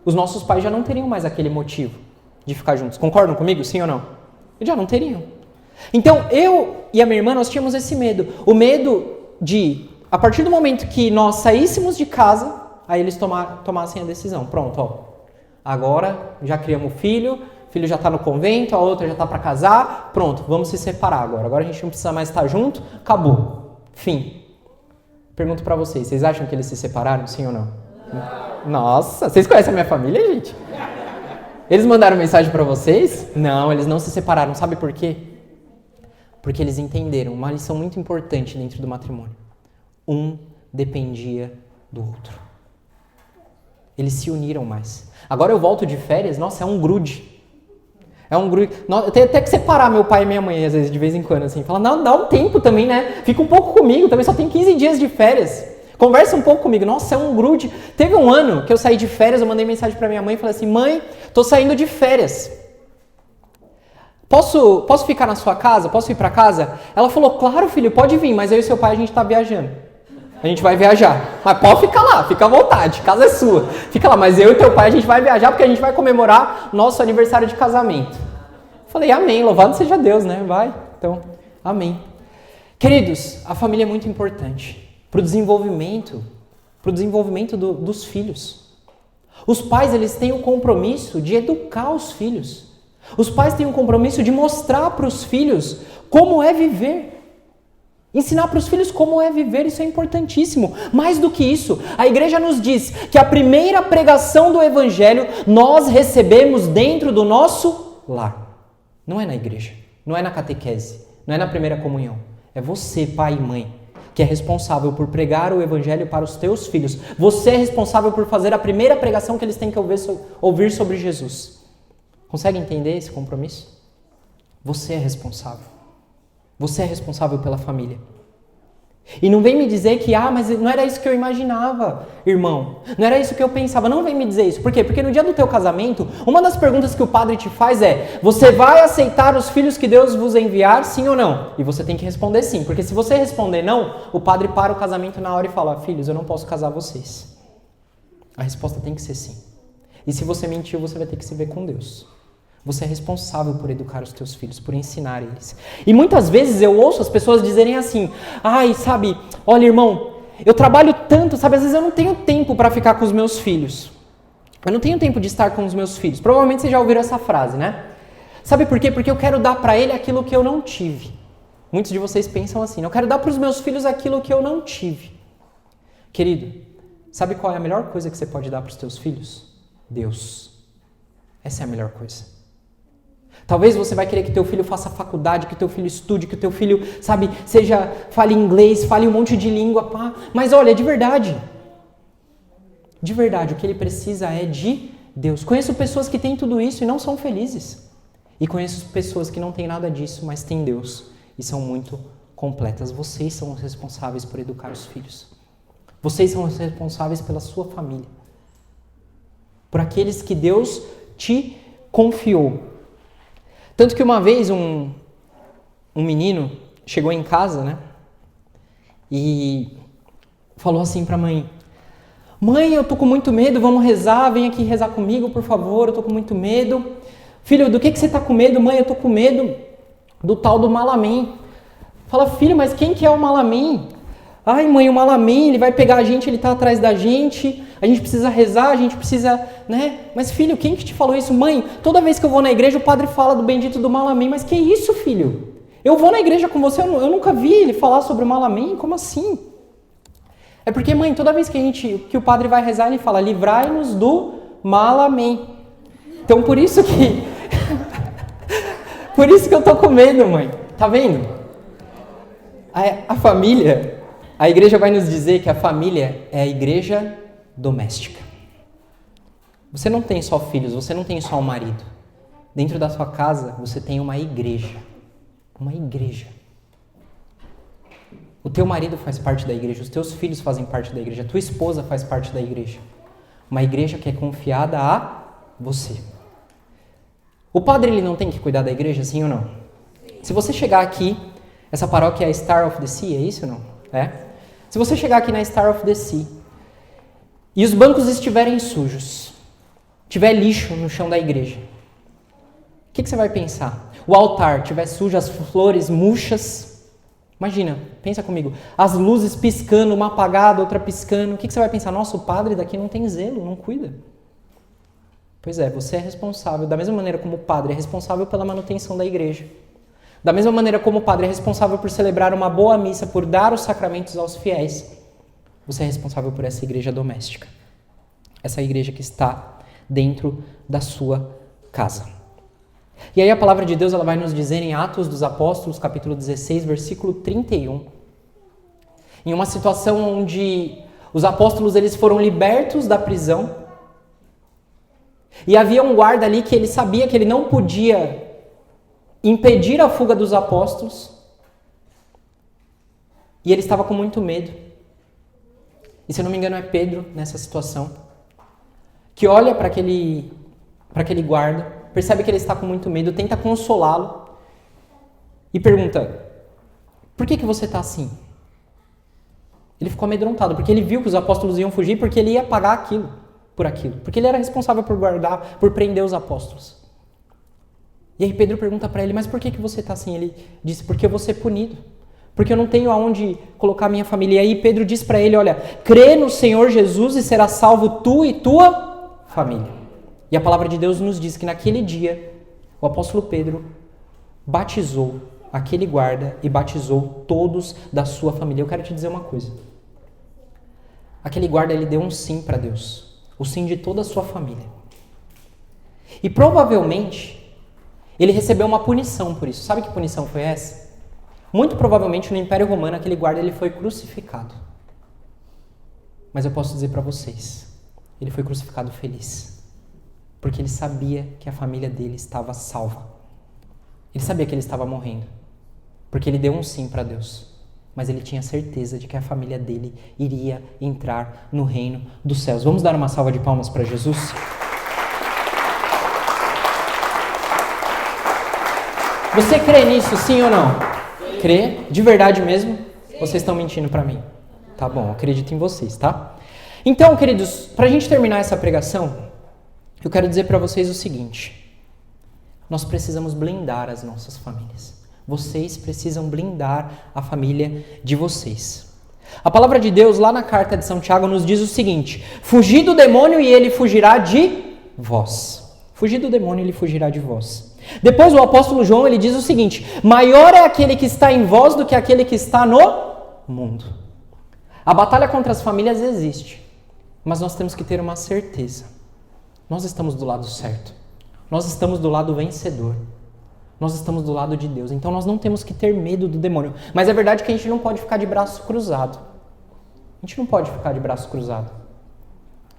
os nossos pais já não teriam mais aquele motivo de ficar juntos. Concordam comigo, sim ou não? Já não teriam. Então, eu e a minha irmã, nós tínhamos esse medo. O medo de, a partir do momento que nós saíssemos de casa, aí eles tomassem a decisão. Pronto, ó. Agora já criamos o filho já está no convento, a outra já está para casar. Pronto, vamos se separar agora. Agora a gente não precisa mais estar junto, acabou. Fim. Pergunto para vocês acham que eles se separaram, sim ou não? Nossa, vocês conhecem a minha família, gente? Eles mandaram mensagem para vocês? Não, eles não se separaram. Sabe por quê? Porque eles entenderam uma lição muito importante dentro do matrimônio. Um dependia do outro. Eles se uniram mais. Agora eu volto de férias, nossa, é um grude. É um grude. Eu tenho até que separar meu pai e minha mãe, às vezes, de vez em quando, assim. Fala, não, dá um tempo também, né? Fica um pouco comigo, também só tem 15 dias de férias. Conversa um pouco comigo. Nossa, é um grude. Teve um ano que eu saí de férias, eu mandei mensagem pra minha mãe e falei assim, mãe, tô saindo de férias. Posso ficar na sua casa? Posso ir pra casa? Ela falou, claro, filho, pode vir, mas eu e seu pai a gente tá viajando. A gente vai viajar. Mas pode ficar lá, fica à vontade, a casa é sua. Fica lá, mas eu e teu pai a gente vai viajar porque a gente vai comemorar nosso aniversário de casamento. Falei, amém, louvado seja Deus, né? Vai, então, amém. Queridos, a família é muito importante para o desenvolvimento dos filhos. Os pais, eles têm o compromisso de educar os filhos. Os pais têm o compromisso de mostrar para os filhos como é viver. Ensinar para os filhos como é viver, isso é importantíssimo. Mais do que isso, a igreja nos diz que a primeira pregação do evangelho nós recebemos dentro do nosso lar. Não é na igreja, não é na catequese, não é na primeira comunhão. É você, pai e mãe, que é responsável por pregar o evangelho para os teus filhos. Você é responsável por fazer a primeira pregação que eles têm que ouvir sobre Jesus. Consegue entender esse compromisso? Você é responsável. Você é responsável pela família. E não vem me dizer que, mas não era isso que eu imaginava, irmão. Não era isso que eu pensava. Não vem me dizer isso. Por quê? Porque no dia do teu casamento, uma das perguntas que o padre te faz é: você vai aceitar os filhos que Deus vos enviar, sim ou não? E você tem que responder sim. Porque se você responder não, o padre para o casamento na hora e fala: filhos, eu não posso casar vocês. A resposta tem que ser sim. E se você mentiu, você vai ter que se ver com Deus. Você é responsável por educar os teus filhos, por ensinar eles. E muitas vezes eu ouço as pessoas dizerem assim: sabe, olha irmão, eu trabalho tanto, sabe, às vezes eu não tenho tempo para ficar com os meus filhos. Eu não tenho tempo de estar com os meus filhos. Provavelmente vocês já ouviram essa frase, né? Sabe por quê? Porque eu quero dar para ele aquilo que eu não tive. Muitos de vocês pensam assim: eu quero dar para os meus filhos aquilo que eu não tive. Querido, sabe qual é a melhor coisa que você pode dar para os teus filhos? Deus. Essa é a melhor coisa. Talvez você vai querer que teu filho faça faculdade, que teu filho estude, que teu filho, sabe, fale inglês, fale um monte de língua, pá. Mas olha, de verdade, o que ele precisa é de Deus. Conheço pessoas que têm tudo isso e não são felizes. E conheço pessoas que não têm nada disso, mas têm Deus e são muito completas. Vocês são os responsáveis por educar os filhos. Vocês são os responsáveis pela sua família. Por aqueles que Deus te confiou. Tanto que uma vez um menino chegou em casa, né? E falou assim pra mãe: mãe, eu tô com muito medo, vamos rezar, vem aqui rezar comigo, por favor, eu tô com muito medo. Filho, do que você tá com medo? Mãe, eu tô com medo do tal do Malamém. Fala: filho, mas quem que é o Malamém? Ai, mãe, o Malamém, ele vai pegar a gente, ele tá atrás da gente precisa rezar, a gente precisa, né? Mas filho, quem que te falou isso? Mãe, toda vez que eu vou na igreja o padre fala do bendito do Malamém. Mas que isso, filho? Eu vou na igreja com você, eu nunca vi ele falar sobre o Malamém, como assim? É porque, mãe, toda vez que o padre vai rezar, ele fala: livrai-nos do Malamém. Então por isso que eu tô com medo, mãe. Tá vendo? A família, a igreja vai nos dizer que a família é a igreja doméstica. Você não tem só filhos, você não tem só um marido. Dentro da sua casa, você tem uma igreja. Uma igreja. O teu marido faz parte da igreja, os teus filhos fazem parte da igreja, a tua esposa faz parte da igreja. Uma igreja que é confiada a você. O padre, ele não tem que cuidar da igreja, sim ou não? Se você chegar aqui, essa paróquia é a Star of the Sea, é isso ou não? É? Se você chegar aqui na Star of the Sea e os bancos estiverem sujos, tiver lixo no chão da igreja, o que você vai pensar? O altar estiver sujo, as flores murchas, imagina, pensa comigo, as luzes piscando, uma apagada, outra piscando, o que você vai pensar? Nossa, o padre daqui não tem zelo, não cuida. Pois é, você é responsável, da mesma maneira como o padre é responsável pela manutenção da igreja. Da mesma maneira como o padre é responsável por celebrar uma boa missa, por dar os sacramentos aos fiéis, você é responsável por essa igreja doméstica. Essa igreja que está dentro da sua casa. E aí a palavra de Deus ela vai nos dizer em Atos dos Apóstolos, capítulo 16, versículo 31. Em uma situação onde os apóstolos eles foram libertos da prisão. E havia um guarda ali que ele sabia que ele não podia impedir a fuga dos apóstolos. E ele estava com muito medo. E se eu não me engano é Pedro nessa situação, que olha para aquele guarda, percebe que ele está com muito medo, tenta consolá-lo e pergunta: por que você está assim? Ele ficou amedrontado, porque ele viu que os apóstolos iam fugir, porque ele ia pagar aquilo, por aquilo. Porque ele era responsável por guardar, por prender os apóstolos. E aí Pedro pergunta para ele, mas por que você está assim? Ele disse, porque eu vou ser punido. Porque eu não tenho aonde colocar minha família. E aí Pedro diz para ele, olha, crê no Senhor Jesus e será salvo tu e tua família. E a palavra de Deus nos diz que naquele dia, o apóstolo Pedro batizou aquele guarda e batizou todos da sua família. Eu quero te dizer uma coisa. Aquele guarda, ele deu um sim para Deus. O sim de toda a sua família. E provavelmente, ele recebeu uma punição por isso. Sabe que punição foi essa? Muito provavelmente no Império Romano, aquele guarda ele foi crucificado. Mas eu posso dizer para vocês, ele foi crucificado feliz. Porque ele sabia que a família dele estava salva. Ele sabia que ele estava morrendo. Porque ele deu um sim para Deus. Mas ele tinha certeza de que a família dele iria entrar no reino dos céus. Vamos dar uma salva de palmas para Jesus? Você crê nisso, sim ou não? Crê? De verdade mesmo? Vocês estão mentindo para mim? Tá bom, acredito em vocês, tá? Então, queridos, para a gente terminar essa pregação, eu quero dizer para vocês o seguinte. Nós precisamos blindar as nossas famílias. Vocês precisam blindar a família de vocês. A palavra de Deus, lá na carta de São Tiago, nos diz o seguinte: fugir do demônio e ele fugirá de vós. Fugir do demônio e ele fugirá de vós. Depois o apóstolo João, ele diz o seguinte: maior é aquele que está em vós do que aquele que está no mundo. A batalha contra as famílias existe, mas nós temos que ter uma certeza. Nós estamos do lado certo. Nós estamos do lado vencedor. Nós estamos do lado de Deus. Então nós não temos que ter medo do demônio. Mas é verdade que a gente não pode ficar de braço cruzado. A gente não pode ficar de braço cruzado.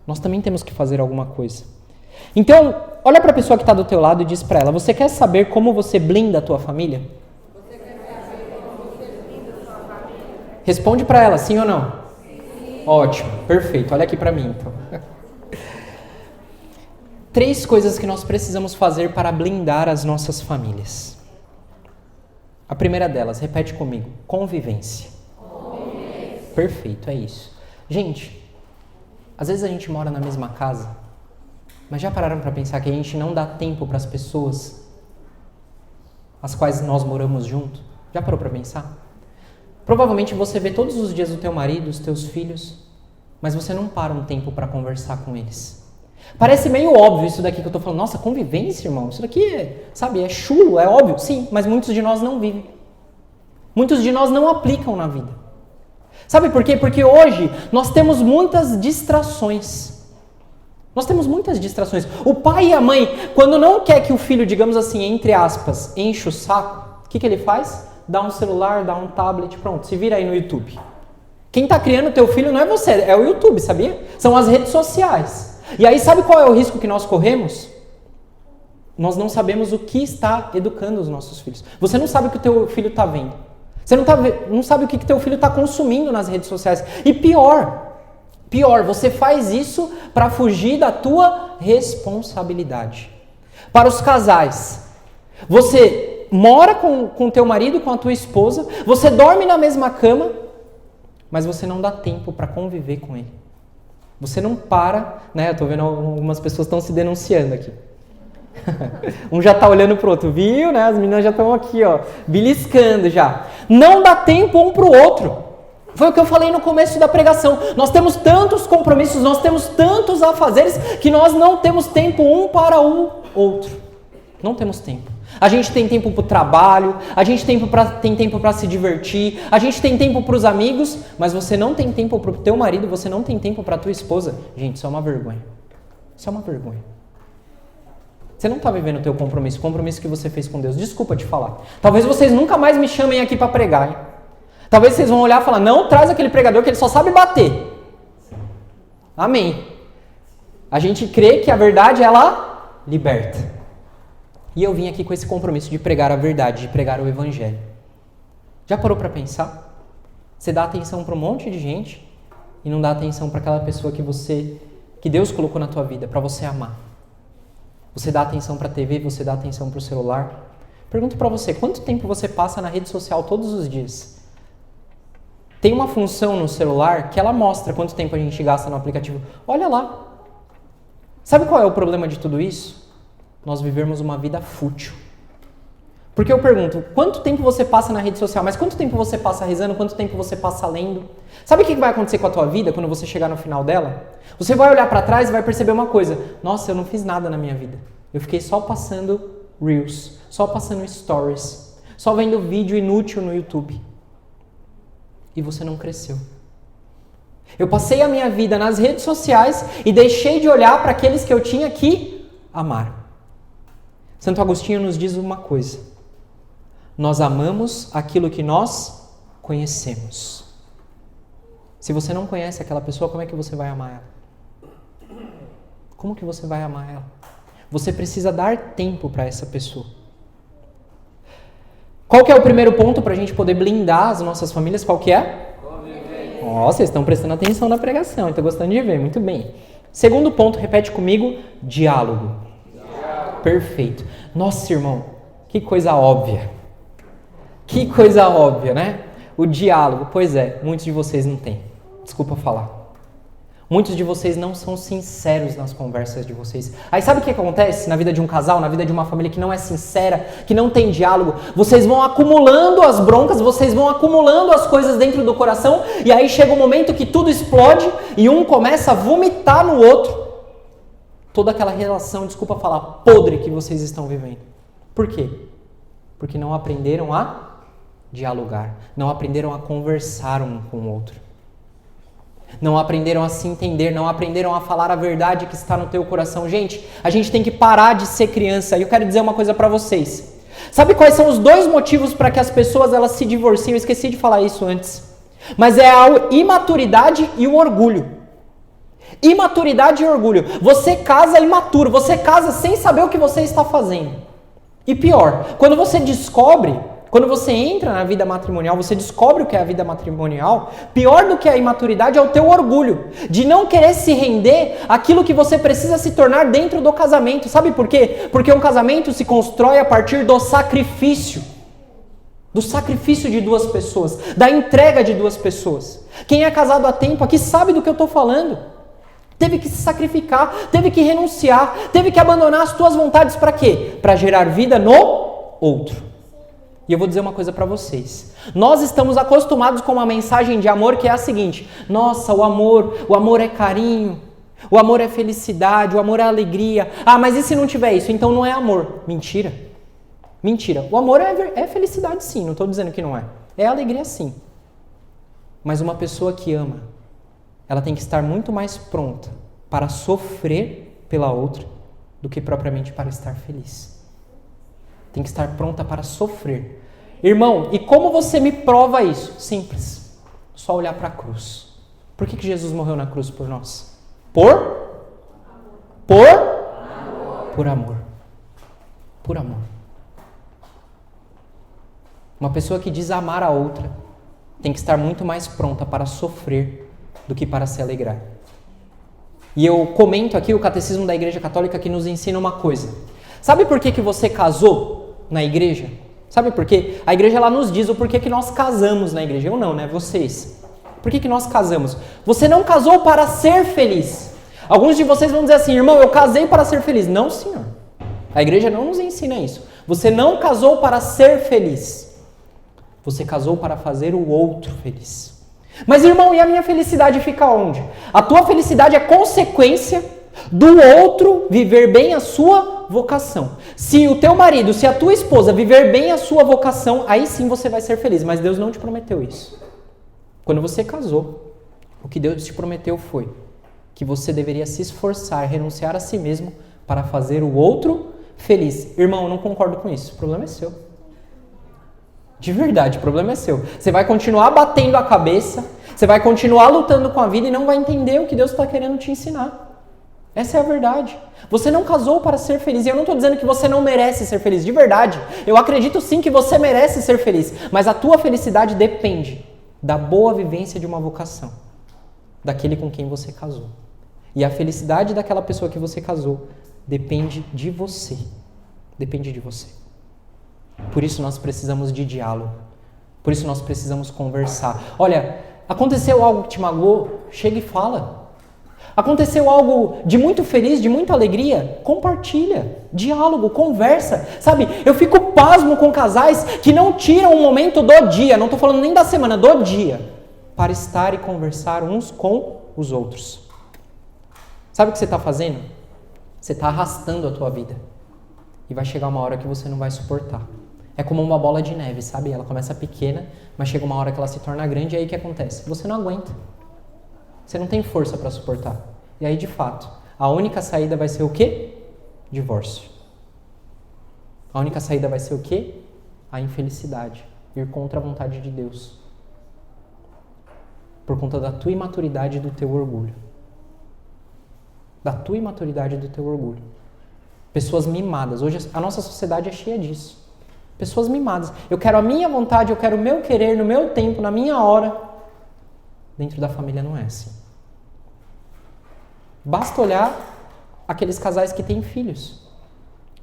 Nós também temos que fazer alguma coisa. Então, olha para a pessoa que está do teu lado e diz para ela: você quer saber como você blinda a tua família? Você quer saber como você blinda a sua família? Responde para ela, sim ou não? Sim. Ótimo, perfeito. Olha aqui para mim, então. 3 coisas que nós precisamos fazer para blindar as nossas famílias. A primeira delas, repete comigo: convivência. Convivência. Perfeito, é isso. Gente, às vezes a gente mora na mesma casa, mas já pararam para pensar que a gente não dá tempo para as pessoas as quais nós moramos junto? Já parou para pensar? Provavelmente você vê todos os dias o teu marido, os teus filhos, mas você não para um tempo para conversar com eles. Parece meio óbvio isso daqui que eu estou falando. Nossa, convivência, irmão, isso daqui é, sabe, é chulo, é óbvio. Sim, mas muitos de nós não vivem. Muitos de nós não aplicam na vida. Sabe por quê? Porque hoje nós temos muitas distrações. Nós temos muitas distrações. O pai e a mãe, quando não quer que o filho, digamos assim, entre aspas, enche o saco, o que ele faz? Dá um celular, dá um tablet, pronto, se vira aí no YouTube. Quem está criando o teu filho não é você, é o YouTube, sabia? São as redes sociais. E aí sabe qual é o risco que nós corremos? Nós não sabemos o que está educando os nossos filhos. Você não sabe o que o teu filho está vendo. Você não sabe o que o teu filho está consumindo nas redes sociais. E pior, você faz isso para fugir da tua responsabilidade. Para os casais, você mora com o teu marido, com a tua esposa, você dorme na mesma cama, mas você não dá tempo para conviver com ele. Você não para, né? Eu tô vendo algumas pessoas estão se denunciando aqui. Um já tá olhando pro outro, viu, né? As meninas já estão aqui, ó, beliscando já. Não dá tempo um pro outro. Foi o que eu falei no começo da pregação. Nós temos tantos compromissos, nós temos tantos afazeres que nós não temos tempo um para o outro. Não temos tempo. A gente tem tempo para o trabalho, a gente tem tempo para se divertir, a gente tem tempo para os amigos, mas você não tem tempo para o teu marido, você não tem tempo para a tua esposa. Gente, isso é uma vergonha. Isso é uma vergonha. Você não está vivendo o teu compromisso, o compromisso que você fez com Deus. Desculpa te falar. Talvez vocês nunca mais me chamem aqui para pregar, hein? Talvez vocês vão olhar e falar: não, traz aquele pregador que ele só sabe bater. Amém. A gente crê que a verdade, ela liberta. E eu vim aqui com esse compromisso de pregar a verdade, de pregar o evangelho. Já parou para pensar? Você dá atenção para um monte de gente e não dá atenção para aquela pessoa que Deus colocou na tua vida, para você amar. Você dá atenção para a TV, você dá atenção para o celular. Pergunto para você, quanto tempo você passa na rede social todos os dias? Tem uma função no celular que ela mostra quanto tempo a gente gasta no aplicativo. Olha lá. Sabe qual é o problema de tudo isso? Nós vivemos uma vida fútil. Porque eu pergunto, quanto tempo você passa na rede social? Mas quanto tempo você passa rezando? Quanto tempo você passa lendo? Sabe o que vai acontecer com a tua vida quando você chegar no final dela? Você vai olhar para trás e vai perceber uma coisa. Nossa, eu não fiz nada na minha vida. Eu fiquei só passando Reels, só passando Stories, só vendo vídeo inútil no YouTube. E você não cresceu. Eu passei a minha vida nas redes sociais e deixei de olhar para aqueles que eu tinha que amar. Santo Agostinho nos diz uma coisa. Nós amamos aquilo que nós conhecemos. Se você não conhece aquela pessoa, como é que você vai amar ela? Como que você vai amar ela? Você precisa dar tempo para essa pessoa. Qual que é o primeiro ponto para a gente poder blindar as nossas famílias? Qual que é? Ó, vocês estão prestando atenção na pregação, estou gostando de ver, muito bem. Segundo ponto, repete comigo, diálogo. Perfeito. Nossa, irmão, que coisa óbvia. Que coisa óbvia, né? O diálogo, pois é, muitos de vocês não têm. Desculpa falar. Muitos de vocês não são sinceros nas conversas de vocês. Aí sabe o que acontece na vida de um casal, na vida de uma família que não é sincera, que não tem diálogo? Vocês vão acumulando as broncas, vocês vão acumulando as coisas dentro do coração e aí chega um momento que tudo explode e um começa a vomitar no outro. Toda aquela relação, desculpa falar, podre que vocês estão vivendo. Por quê? Porque não aprenderam a dialogar, não aprenderam a conversar um com o outro. Não aprenderam a se entender, não aprenderam a falar a verdade que está no teu coração. Gente, a gente tem que parar de ser criança. E eu quero dizer uma coisa para vocês. Sabe quais são os dois motivos para que as pessoas elas se divorciam? Eu esqueci de falar isso antes. Mas é a imaturidade e o orgulho. Imaturidade e orgulho. Você casa imaturo, você casa sem saber o que você está fazendo. E pior, quando você descobre... Quando você entra na vida matrimonial, você descobre o que é a vida matrimonial, pior do que a imaturidade é o teu orgulho, de não querer se render àquilo que você precisa se tornar dentro do casamento. Sabe por quê? Porque um casamento se constrói a partir do sacrifício de duas pessoas, da entrega de duas pessoas. Quem é casado há tempo aqui sabe do que eu estou falando. Teve que se sacrificar, teve que renunciar, teve que abandonar as tuas vontades para quê? Para gerar vida no outro. E eu vou dizer uma coisa para vocês. Nós estamos acostumados com uma mensagem de amor que é a seguinte. Nossa, o amor é carinho, o amor é felicidade, o amor é alegria. Ah, mas e se não tiver isso? Então não é amor. Mentira. Mentira. O amor é felicidade sim, não estou dizendo que não é. É alegria sim. Mas uma pessoa que ama, ela tem que estar muito mais pronta para sofrer pela outra do que propriamente para estar feliz. Tem que estar pronta para sofrer. Irmão, e como você me prova isso? Simples. Só olhar para a cruz. Por que Jesus morreu na cruz por nós? Por amor. Por amor. Uma pessoa que diz amar a outra tem que estar muito mais pronta para sofrer do que para se alegrar. E eu comento aqui o Catecismo da Igreja Católica que nos ensina uma coisa. Sabe por que você casou na igreja? Sabe por quê? A igreja ela nos diz o porquê que nós casamos na igreja. Eu não, né? Vocês. Por que nós casamos? Você não casou para ser feliz. Alguns de vocês vão dizer assim, irmão, eu casei para ser feliz. Não, senhor. A igreja não nos ensina isso. Você não casou para ser feliz. Você casou para fazer o outro feliz. Mas, irmão, e a minha felicidade fica onde? A tua felicidade é consequência do outro viver bem a sua vocação. Se o teu marido, se a tua esposa viver bem a sua vocação, aí sim você vai ser feliz. Mas Deus não te prometeu isso. Quando você casou, o que Deus te prometeu foi que você deveria se esforçar, renunciar a si mesmo para fazer o outro feliz. Irmão, eu não concordo com isso. O problema é seu. De verdade, o problema é seu. Você vai continuar batendo a cabeça, você vai continuar lutando com a vida e não vai entender o que Deus está querendo te ensinar. Essa é a verdade. Você não casou para ser feliz. E eu não estou dizendo que você não merece ser feliz. De verdade. Eu acredito sim que você merece ser feliz. Mas a tua felicidade depende da boa vivência de uma vocação. Daquele com quem você casou. E a felicidade daquela pessoa que você casou depende de você. Depende de você. Por isso nós precisamos de diálogo. Por isso nós precisamos conversar. Olha, Aconteceu algo que te magoou? Chega e fala. Aconteceu algo de muito feliz, de muita alegria? Compartilha. Diálogo, conversa. Sabe, eu fico pasmo com casais que não tiram um momento do dia, não estou falando nem da semana, do dia, para estar e conversar uns com os outros. Sabe o que você está fazendo? Você está arrastando a tua vida. E vai chegar uma hora que você não vai suportar. É como uma bola de neve, sabe? Ela começa pequena, mas chega uma hora que ela se torna grande e aí o que acontece? Você não aguenta. Você não tem força para suportar. E aí, de fato, a única saída vai ser o quê? Divórcio. A única saída vai ser o quê? A infelicidade. Ir contra a vontade de Deus. Por conta da tua imaturidade e do teu orgulho. Da tua imaturidade e do teu orgulho. Pessoas mimadas. Hoje a nossa sociedade é cheia disso. Pessoas mimadas. Eu quero a minha vontade, eu quero o meu querer, no meu tempo, na minha hora. Dentro da família não é assim. Basta olhar aqueles casais que têm filhos.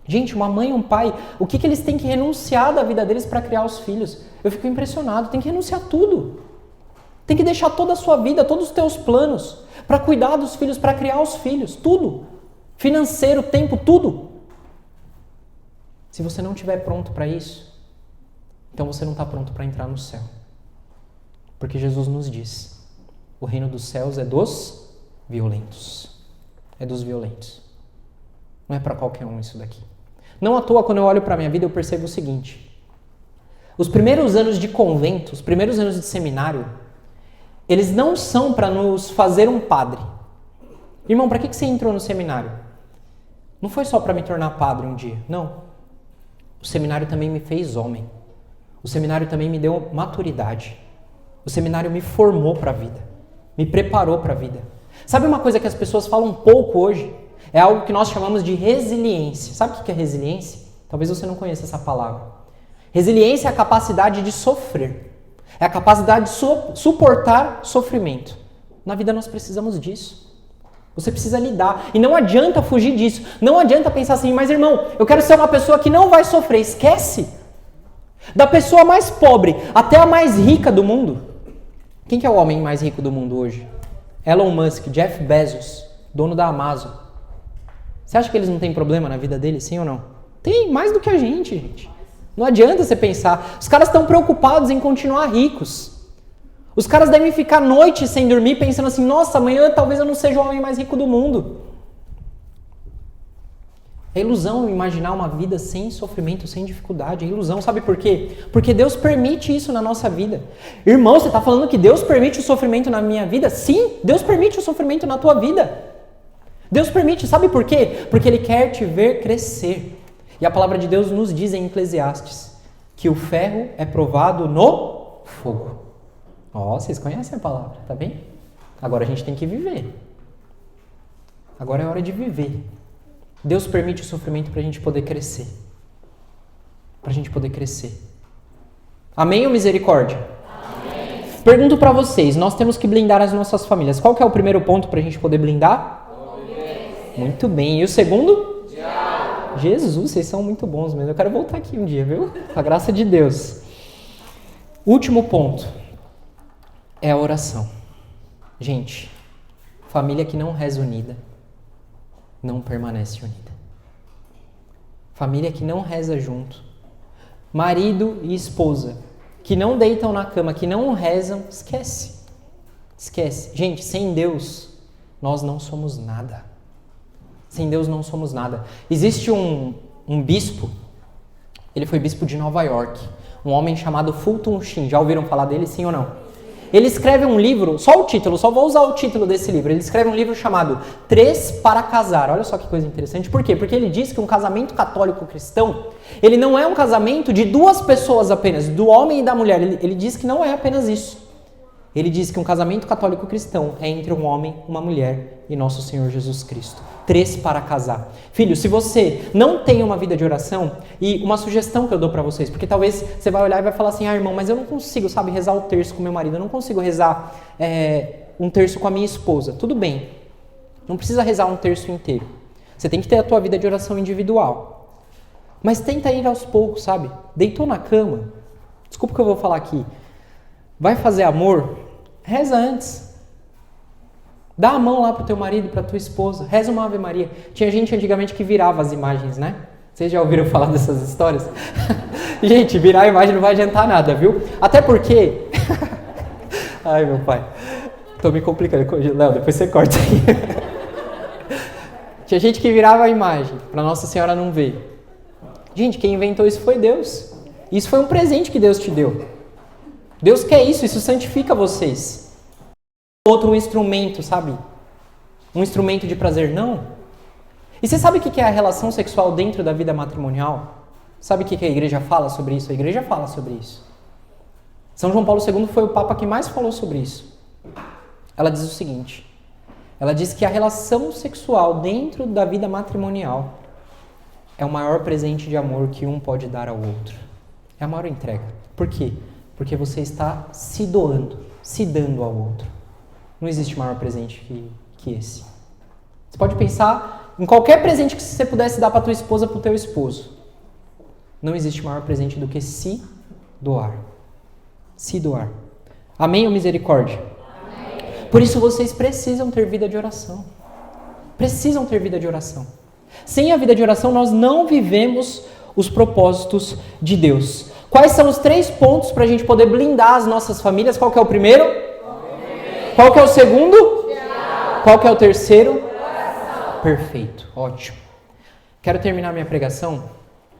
Gente, uma mãe e um pai, o que eles têm que renunciar da vida deles para criar os filhos? Eu fico impressionado, tem que renunciar tudo. Tem que deixar toda a sua vida, todos os teus planos, para cuidar dos filhos, para criar os filhos, tudo. Financeiro, tempo, tudo. Se você não estiver pronto para isso, então você não está pronto para entrar no céu. Porque Jesus nos diz, o reino dos céus é dos violentos. É dos violentos. Não é para qualquer um isso daqui. Não à toa, quando eu olho para a minha vida, eu percebo o seguinte. Os primeiros anos de convento, os primeiros anos de seminário, eles não são para nos fazer um padre. Irmão, para que você entrou no seminário? Não foi só para me tornar padre um dia, não. O seminário também me fez homem. O seminário também me deu maturidade. O seminário me formou para a vida. Me preparou para a vida. Sabe uma coisa que as pessoas falam pouco hoje? É algo que nós chamamos de resiliência. Sabe o que é resiliência? Talvez você não conheça essa palavra. Resiliência é a capacidade de sofrer. É a capacidade de suportar sofrimento. Na vida nós precisamos disso. Você precisa lidar. E não adianta fugir disso. Não adianta pensar assim, mas irmão, eu quero ser uma pessoa que não vai sofrer. Esquece. Da pessoa mais pobre até a mais rica do mundo. Quem que é o homem mais rico do mundo hoje? Elon Musk, Jeff Bezos, dono da Amazon. Você acha que eles não têm problema na vida deles, sim ou não? Tem, mais do que a gente. Não adianta você pensar. Os caras estão preocupados em continuar ricos. Os caras devem ficar noite sem dormir pensando assim, nossa, amanhã talvez eu não seja o homem mais rico do mundo. É ilusão imaginar uma vida sem sofrimento, sem dificuldade. É ilusão, sabe por quê? Porque Deus permite isso na nossa vida. Irmão, você está falando que Deus permite o sofrimento na minha vida? Sim, Deus permite o sofrimento na tua vida. Deus permite, sabe por quê? Porque Ele quer te ver crescer. E a palavra de Deus nos diz em Eclesiastes que o ferro é provado no fogo. Ó, vocês conhecem a palavra, tá bem? Agora a gente tem que viver. Agora é hora de viver. Deus permite o sofrimento para a gente poder crescer. Para a gente poder crescer. Amém ou misericórdia? Amém. Pergunto para vocês, nós temos que blindar as nossas famílias. Qual que é o primeiro ponto para a gente poder blindar? Muito bem. E o segundo? Diálogo. Jesus, vocês são muito bons mesmo. Eu quero voltar aqui um dia, viu? Com a graça de Deus. Último ponto é a oração. Gente, família que não reza unida não permanece unida. Família que não reza junto. Marido e esposa que não deitam na cama, que não rezam, esquece. Esquece. Gente, sem Deus nós não somos nada. Sem Deus não somos nada. Existe um bispo, ele foi bispo de Nova York, um homem chamado Fulton Sheen. Já ouviram falar dele, sim ou não? Ele escreve um livro, só o título, só vou usar o título desse livro. Ele escreve um livro chamado 3 para Casar. Olha só que coisa interessante. Por quê? Porque ele diz que um casamento católico cristão, ele não é um casamento de duas pessoas apenas, do homem e da mulher. Ele diz que não é apenas isso. Ele diz que um casamento católico cristão é entre um homem, uma mulher e nosso Senhor Jesus Cristo. 3 para casar. Filho, se você não tem uma vida de oração, e uma sugestão que eu dou para vocês, porque talvez você vai olhar e vai falar assim, irmão, mas eu não consigo, sabe, rezar o terço com meu marido, eu não consigo rezar um terço com a minha esposa. Tudo bem, não precisa rezar um terço inteiro. Você tem que ter a tua vida de oração individual. Mas tenta ir aos poucos, sabe? Deitou na cama, desculpa o que eu vou falar aqui, vai fazer amor, Reza antes. Dá a mão lá pro teu marido, pra tua esposa. Reza uma Ave Maria. Tinha gente antigamente que virava as imagens, né? Vocês já ouviram falar dessas histórias? Gente, virar a imagem não vai adiantar nada, viu? Até porque... Ai, meu pai. Tô me complicando. Léo, depois você corta aí. Tinha gente que virava a imagem pra Nossa Senhora não ver. Gente, quem inventou isso foi Deus. Isso foi um presente que Deus te deu. Deus quer isso santifica vocês. Outro instrumento, sabe? Um instrumento de prazer, não. E você sabe o que é a relação sexual dentro da vida matrimonial? Sabe o que a igreja fala sobre isso? A igreja fala sobre isso. São João Paulo II foi o Papa que mais falou sobre isso. Ela diz o seguinte, ela diz que a relação sexual dentro da vida matrimonial é o maior presente de amor que um pode dar ao outro. É a maior entrega. Por quê? Porque você está se doando, se dando ao outro. Não existe maior presente que esse. Você pode pensar em qualquer presente que você pudesse dar para tua esposa, para o teu esposo. Não existe maior presente do que se doar. Se doar. Amém ou misericórdia? Amém. Por isso vocês precisam ter vida de oração. Precisam ter vida de oração. Sem a vida de oração nós não vivemos os propósitos de Deus. Quais são os 3 pontos para a gente poder blindar as nossas famílias? Qual que é o primeiro? Amém. Qual que é o segundo? Tchau. Qual que é o terceiro? Oração. Perfeito, ótimo. Quero terminar minha pregação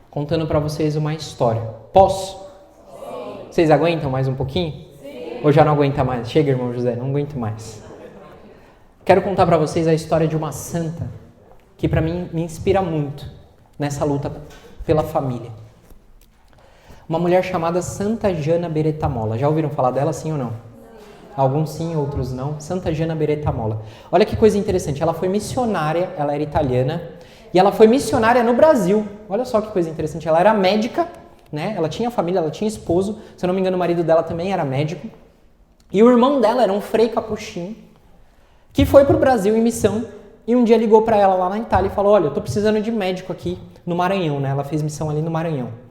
contando para vocês uma história. Posso? Sim. Vocês aguentam mais um pouquinho? Sim. Ou já não aguenta mais? Chega, irmão José, não aguento mais. Quero contar para vocês a história de uma santa que para mim me inspira muito nessa luta pela família. Uma mulher chamada Santa Jana Beretta-Molla. Já ouviram falar dela, sim ou não? Alguns sim, outros não. Santa Jana Beretta-Molla. Olha que coisa interessante. Ela foi missionária, ela era italiana, e ela foi missionária no Brasil. Olha só que coisa interessante. Ela era médica, né? Ela tinha família, ela tinha esposo. Se eu não me engano, o marido dela também era médico. E o irmão dela era um frei capuchinho, que foi para o Brasil em missão. E um dia ligou para ela lá na Itália e falou, olha, eu tô precisando de médico aqui no Maranhão, né? Ela fez missão ali no Maranhão.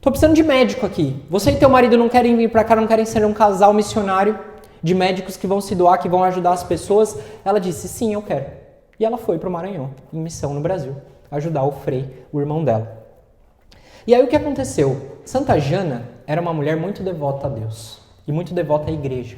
Tô precisando de médico aqui. Você e teu marido não querem vir para cá, não querem ser um casal missionário de médicos que vão se doar, que vão ajudar as pessoas? Ela disse, sim, eu quero. E ela foi para o Maranhão, em missão no Brasil, ajudar o frei, o irmão dela. E aí o que aconteceu? Santa Jana era uma mulher muito devota a Deus e muito devota à igreja.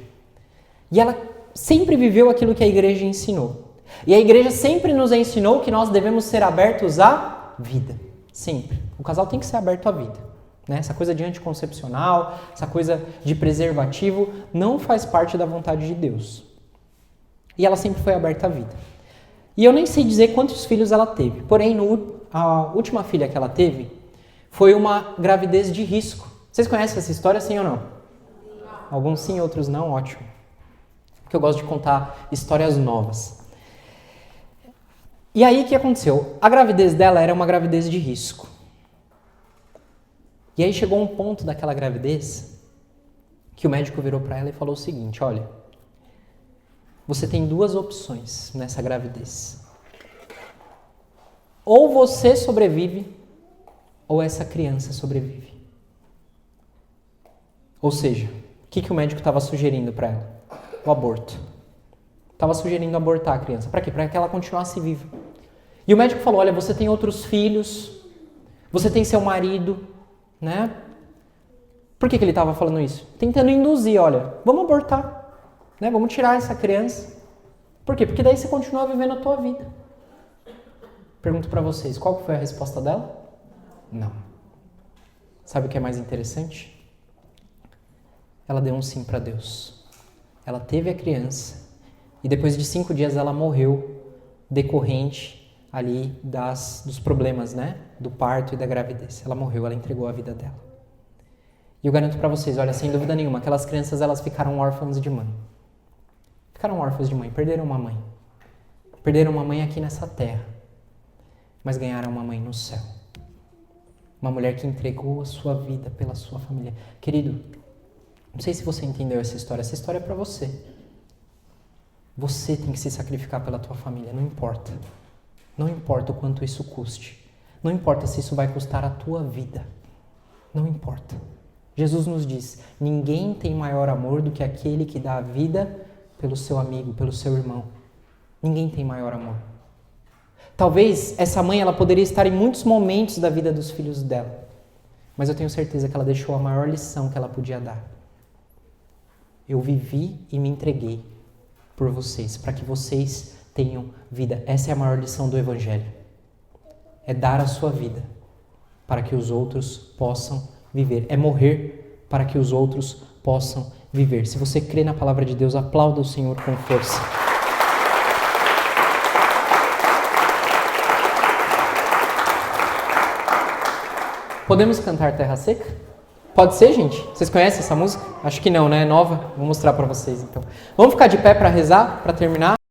E ela sempre viveu aquilo que a igreja ensinou. E a igreja sempre nos ensinou que nós devemos ser abertos à vida. Sempre. O casal tem que ser aberto à vida. Né? Essa coisa de anticoncepcional, essa coisa de preservativo, não faz parte da vontade de Deus. E ela sempre foi aberta à vida. E eu nem sei dizer quantos filhos ela teve. Porém, a última filha que ela teve foi uma gravidez de risco. Vocês conhecem essa história, sim ou não? Alguns sim, outros não, ótimo. Porque eu gosto de contar histórias novas. E aí, o que aconteceu? A gravidez dela era uma gravidez de risco. E aí chegou um ponto daquela gravidez que o médico virou para ela e falou o seguinte, olha, você tem 2 opções nessa gravidez. Ou você sobrevive, ou essa criança sobrevive. Ou seja, o que o médico estava sugerindo para ela? O aborto. Estava sugerindo abortar a criança. Para quê? Para que ela continuasse viva. E o médico falou, olha, você tem outros filhos, você tem seu marido, né? Por que ele estava falando isso? Tentando induzir, olha, vamos abortar, né? Vamos tirar essa criança. Por quê? Porque daí você continua vivendo a tua vida. Pergunto para vocês, qual foi a resposta dela? Não. Sabe o que é mais interessante? Ela deu um sim para Deus. Ela teve a criança e depois de 5 dias ela morreu decorrente ali dos problemas, né? Do parto e da gravidez. Ela morreu, ela entregou a vida dela. E eu garanto para vocês, olha, sem dúvida nenhuma, aquelas crianças elas ficaram órfãs de mãe. Ficaram órfãs de mãe, perderam uma mãe. Perderam uma mãe aqui nessa terra, mas ganharam uma mãe no céu. Uma mulher que entregou a sua vida pela sua família. Querido, não sei se você entendeu essa história é para você. Você tem que se sacrificar pela tua família, não importa. Não importa o quanto isso custe. Não importa se isso vai custar a tua vida. Não importa. Jesus nos diz, ninguém tem maior amor do que aquele que dá a vida pelo seu amigo, pelo seu irmão. Ninguém tem maior amor. Talvez essa mãe ela poderia estar em muitos momentos da vida dos filhos dela, mas eu tenho certeza que ela deixou a maior lição que ela podia dar. Eu vivi e me entreguei por vocês, para que vocês tenham vida. Essa é a maior lição do Evangelho. É dar a sua vida para que os outros possam viver. É morrer para que os outros possam viver. Se você crê na palavra de Deus, aplauda o Senhor com força. Podemos cantar Terra Seca? Pode ser, gente? Vocês conhecem essa música? Acho que não, né? É nova. Vou mostrar para vocês, então. Vamos ficar de pé para rezar, para terminar?